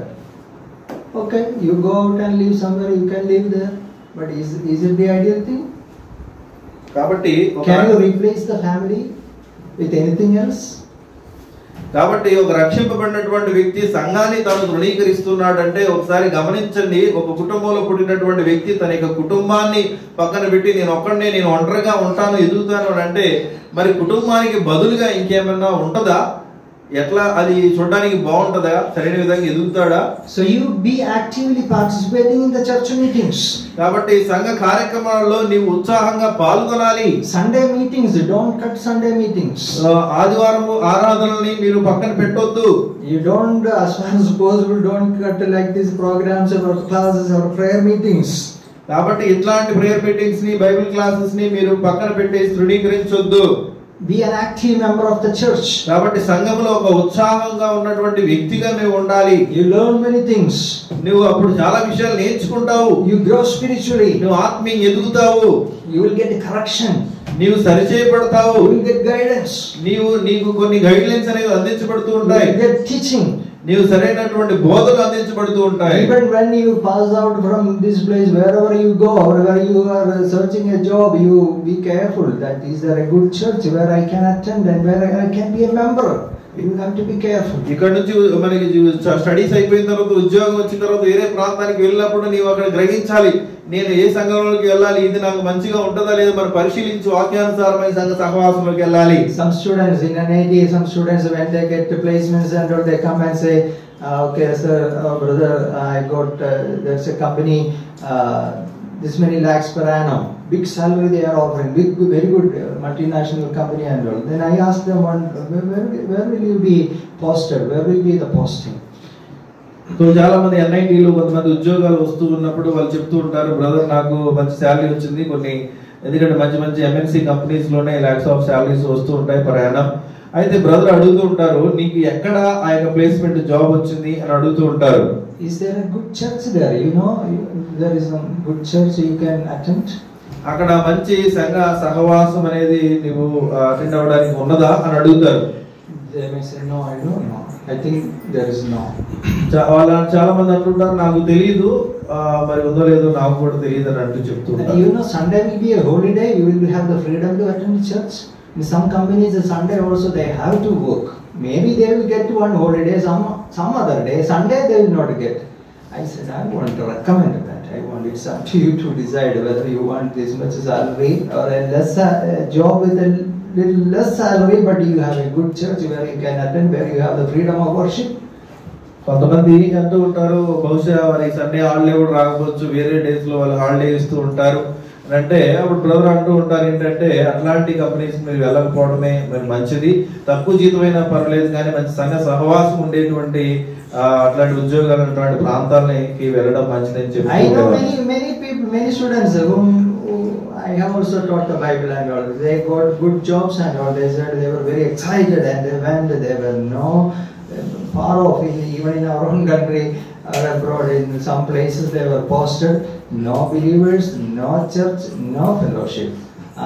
Okay, you go out and live somewhere, you can live there. But is it the ideal thing? కాబట్టి can you replace the family with anything else? కాబట్టి ఒక రక్షింపబడినటువంటి వ్యక్తి సంఘాన్ని తాను తృణీకరిస్తున్నాడంటే ఒకసారి గమనించండి. ఒక కుటుంబంలో పుట్టినటువంటి వ్యక్తి తన యొక్క కుటుంబాన్ని పక్కన పెట్టి నేను ఒంటరిగా ఉంటాను, ఎదుగుతాను అంటే మరి కుటుంబానికి బదులుగా ఇంకేమన్నా ఉంటదా? ఎట్లా అది చూడడానికి బాగుంటదా? సరైన విధంగా ఎదుగుతాడా? So you be actively participating in the church meetings. కాబట్టి సంఘ కార్యక్రమాల్లో నీవు ఉత్సాహంగా పాల్గొనాలి. Sunday meetings, don't cut Sunday meetings. ఆదివారం ఆరాధనల్ని మీరు పక్కన పెట్టొద్దు. You don't, as soon as possible, don't cut like these programs or classes or prayer meetings. కాబట్టి ఇట్లాంటి ప్రేయర్ మీటింగ్స్ ని, బైబిల్ క్లాసెస్ ని మీరు పక్కన పెట్టేసి తృణీకరించొద్దు. Be an active member of the church. కాబట్టి సంఘంలో ఒక ఉత్సాహంగా ఉన్నటువంటి వ్యక్తిగా నువ్వు ఉండాలి. You learn many things. నువ్వు అప్పుడు చాలా విషయాలు నేర్చుకుంటావు. You grow spiritually. నువ్వు ఆత్మీయంగా ఎదుగుతావు. You will get correction. నీవు సరిచేయబడతావు. You will get guidance. నీకు కొన్ని గైడ్లైన్స్ అనేవి అందించబడుతూ ఉంటాయి. You will get teaching. నీవు సరైనటువంటి బోధలు అందించబడుతూ ఉంటాయి. Even when you pass out from this place, wherever you go, or where you are searching a job, you be careful that is there a good church where I can attend and where I can be a member. You have to be careful. ఇక్కడ నుంచి మనకి studies అయిపోయిన తర్వాత, ఉద్యోగం వచ్చిన తర్వాత వేరే ప్రాంతానికి వెళ్ళినప్పుడు నీవు అక్కడ గ్రహించాలి, నేను ఏ సంఘంలోకి వెళ్ళాలి, ఇది నాకు మంచిగా ఉంటుందా లేదా మరి పరిశీలించి వాక్యానుసారమైన సంఘ సహవాసంలోకి వెళ్ళాలి. Some students in an AD, some students when they get to placements and they come and say, okay sir, brother, I got there's a company this many lakhs per annum, big salary they are offering, big very good multinational company and all. Then I asked them, where will you be posted, where will be the posting? So చాలా మంది NIT లో కొంతమంది ఉద్యోగాలు వస్తూ ఉన్నప్పుడు వాళ్ళు చెప్తూ ఉంటారు, బ్రదర్ నాకు మంచి శాలరీ వచ్చింది, కొన్ని ఎందుకంటే మంచి MNC కంపెనీస్ లోనే lakhs of salaries వస్తూ ఉంటాయి per annum. అయితే బ్రదర్ అడుగుతూ ఉంటారు, నీకు ఎక్కడ ఆ యొక్క ప్లేస్మెంట్ జాబ్ వచ్చింది అని అడుగుతూ ఉంటారు. Is there a good church there? There is a good church you can attend. అక్కడ మంచి సంఘ సహవాసం అనేది నువ్వు అటెండ్ అవ్వడానికి ఉన్నదా అని అడుగుతారు. They may say, no, I don't know. I think there is no. చాలా మంది అంటుంటారు, నాకు తెలియదు, మరి ఉందో లేదో నాకు కూడా తెలియదు అని అంటూ చెప్తుంటారు. Sunday will be a holy day. You will have the freedom to attend church. In some companies, the Sunday also they have to work. Maybe they will get one holiday, some other day. Sunday they will not get. I said, I want to recommend that. It's up to you to decide whether you want this much salary or a less job with a little less salary, but you have a good church where you can attend, where you have the freedom of worship. కొంతమంది అంటూ ఉంటారు, బహుశా వారి Sunday holiday కూడా రాకపోవచ్చు, వేరే days లో వాళ్ళు హాలిడే ఇస్తూ ఉంటారు అంటే అప్పుడు బ్రదర్ అంటూ ఉంటారు ఏంటంటే, అట్లాంటి కంపెనీస్ మీరు వెళ్ళకపోవడమే మరి మంచిది, తక్కువ జీతమైనా పర్లేదు కానీ మంచి సంఘ సహవాసం ఉండేటువంటి అట్లాంటి ఉద్యోగాలు అట్లాంటి ప్రాంతాలకి వెళ్ళడం మంచిదని చెప్పి. I know many people, many students whom I have also taught the Bible and all. They got good jobs and all. They said they were very excited and they went. They were far off, even in our own country or abroad. In some places they were posted. No believers, no church, no fellowship.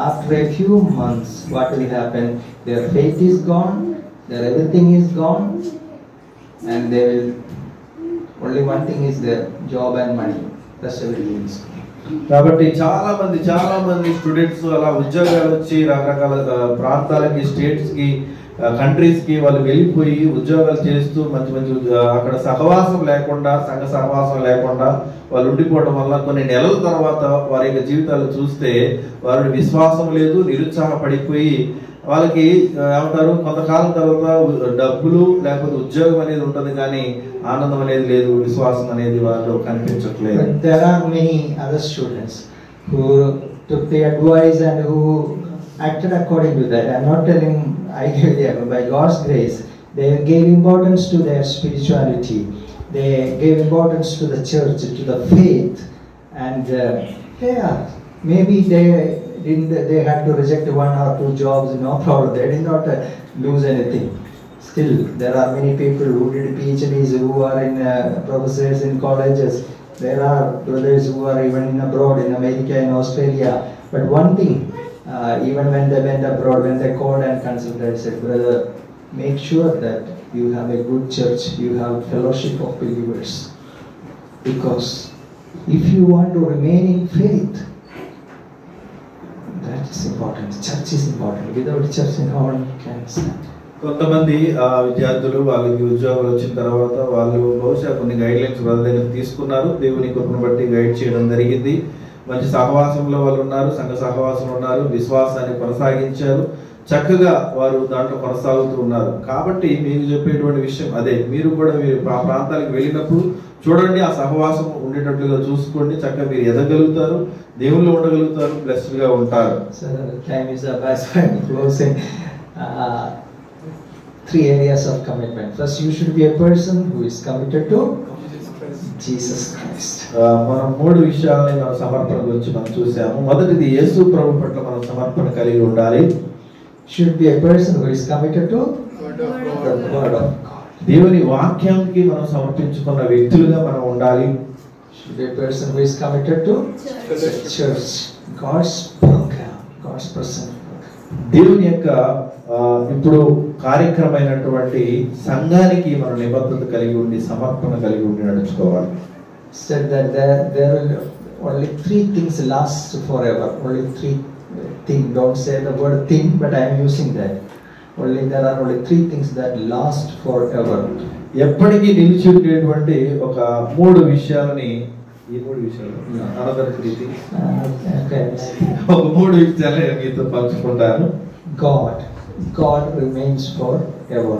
After a few months, what will happen? Their faith is gone. Their everything is gone. And they will, only one thing is their job and money. That's everything is gone. కాబట్టి చాలా మంది students అలా ఉద్యోగాలు వచ్చి రకరకాల ప్రాంతాలకి, states కి countries కి వాళ్ళు వెళ్ళిపోయి ఉద్యోగాలు చేస్తూ మంచి మంచి అక్కడ సహవాసం లేకుండా, సంఘ సహవాసం లేకుండా వాళ్ళు ఉండిపోవడం వల్ల కొన్ని నెలల తర్వాత వారి యొక్క జీవితాలు చూస్తే వారి విశ్వాసం లేదు, నిరుత్సాహపడిపోయి వాళ్ళకి ఏమంటారు, కొంతకాలం తర్వాత డబ్బులు లేకపోతే ఉద్యోగం అనేది ఉంటుంది కానీ ఆనందం అనేది లేదు, విశ్వాసం అనేది వాళ్ళు కనిపించట్లేదు. There are many other students who took the advice and who acted according to that. I'm not telling I gave them, by God's grace, they gave importance to their spirituality. They gave importance to the church, to the faith, and maybe they had to reject 1 or 2 jobs, no problem. They did not lose anything. Still, there are many people who did PhDs, who are in professors in colleges. There are brothers who are even in abroad, in America, in Australia. But one thing, even when they went abroad, when they called and consulted, I said, brother, make sure that you have a good church, you have fellowship of believers. Because if you want to remain in faith, that is important. Church is important. Without church, no one can stand. కొంతమంది విద్యార్థులు వాళ్ళకి ఉద్యోగాలు వచ్చిన తర్వాత వాళ్ళు బహుశా కొన్ని guide lines వాళ్ళ దగ్గర తీసుకున్నారు, దేవుని కృపను బట్టి గైడ్ చేయడం జరిగింది. మంచి సహవాసంలో వాళ్ళు ఉన్నారు, సంఘ సహవాసంలో ఉన్నారు, విశ్వాసాన్ని కొనసాగించారు, చక్కగా వారు దాంట్లో కొనసాగుతూ ఉన్నారు. కాబట్టి మీకు చెప్పేటువంటి విషయం అదే, మీరు కూడా మీరు ఆ ప్రాంతాలకు వెళ్ళినప్పుడు చూడండి, ఆ సహవాసం ఉండేటట్లుగా చూసుకోండి, చక్కగా మీరు ఎదగలుగుతారు, దేవుళ్ళు ఉండగలుగుతారు, బ్లెస్డ్ గా ఉంటారు. So time is up as I'm closing. 3 areas of commitment. First, you should be a person who is committed to Jesus Christ. మనం 3 విషయాలని మన సమర్పణ గురించి మనం చూసాము. మొదటిది యేసు ప్రభు పట్ల మనం సమర్పణ కలిగి ఉండాలి. Should be a person who is committed to the word of God. దేవుని వాక్యానికి మనం సమర్పించుకున్న వ్యక్తులుగా మనం ఉండాలి. Should be a person who is committed to church. God's program, God's person. దేవుని యొక్క ఇప్పుడు కార్యక్రమైనటువంటి సంఘానికి మనం నిబద్ధత కలిగి ఉండి సమర్పణ కలిగి ఉండి నడుచుకోవాలి. Said that there will only 3 things last forever. Only 3 things. Don't say the word thing, but I am using that. There are only 3 things that last forever. ఎప్పటికీ నిలిచి ఉండేటువంటి ఒక 3 విషయాలని, ఈ 3 విషయాలు అనదర్ 3 things, ఒక 3 విషయాలు మీతో పంచుకుంటాను. God remains forever.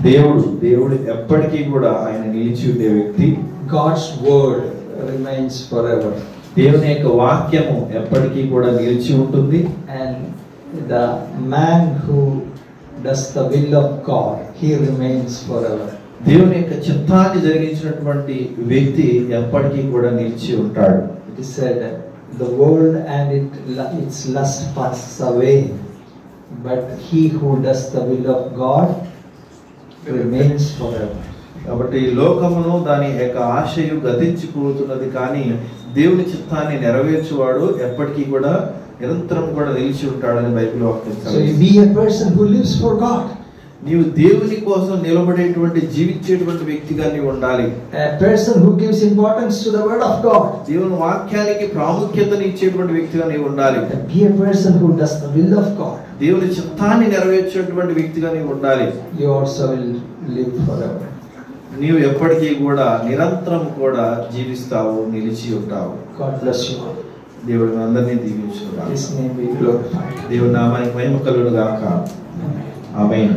దేవుడు ఎప్పటికీ కూడా ఆయన నిలిచి ఉండే వ్యక్తి. God's word remains forever. దేవుని యొక్క వాక్యము ఎప్పటికీ కూడా నిలిచి ఉంటుంది. And the man who does the will of God, he remains forever. దేవుని యొక్క చిత్తాన్ని జరిగించినటువంటి వ్యక్తి ఎప్పటికీ కూడా నిలిచి ఉంటాడు. It is said the world and its lust passes away, but he who does the will of God remains forever. కాబట్టి లోకమును దాని యొక్క ఆశయు గతించిపోతున్నది, కానీ దేవుని చిత్తాన్ని నెరవేర్చువాడు ఎప్పటికీ కూడా నిరంతరం కూడా నిలిచి ఉంటాడని బైబిల్ వాక్యం. So you be a person who lives for God. నీవు దేవుని కోసం నిలబడేటువంటి జీవించేటువంటి వ్యక్తిగా నీవు ఉండాలి. A person who gives importance to the word of God. దేవుని వాక్యానికి ప్రాముఖ్యతని ఇచ్చేటువంటి వ్యక్తిగా నీవు ఉండాలి. Be a person who does the will of God. దేవుని చిత్తాన్ని నెరవేర్చేటువంటి వ్యక్తిగా నీవు ఉండాలి. You also will live forever. నీవు ఎప్పటికీ కూడా నిరంతరం కూడా జీవిస్తావు, నిలిచి ఉంటావు. God bless you. దేవుడు అందరినీ దీవించును గాక. His name be glorified. దేవుని నామానికి మహిమ కలుగును గాక. ఆమేన్.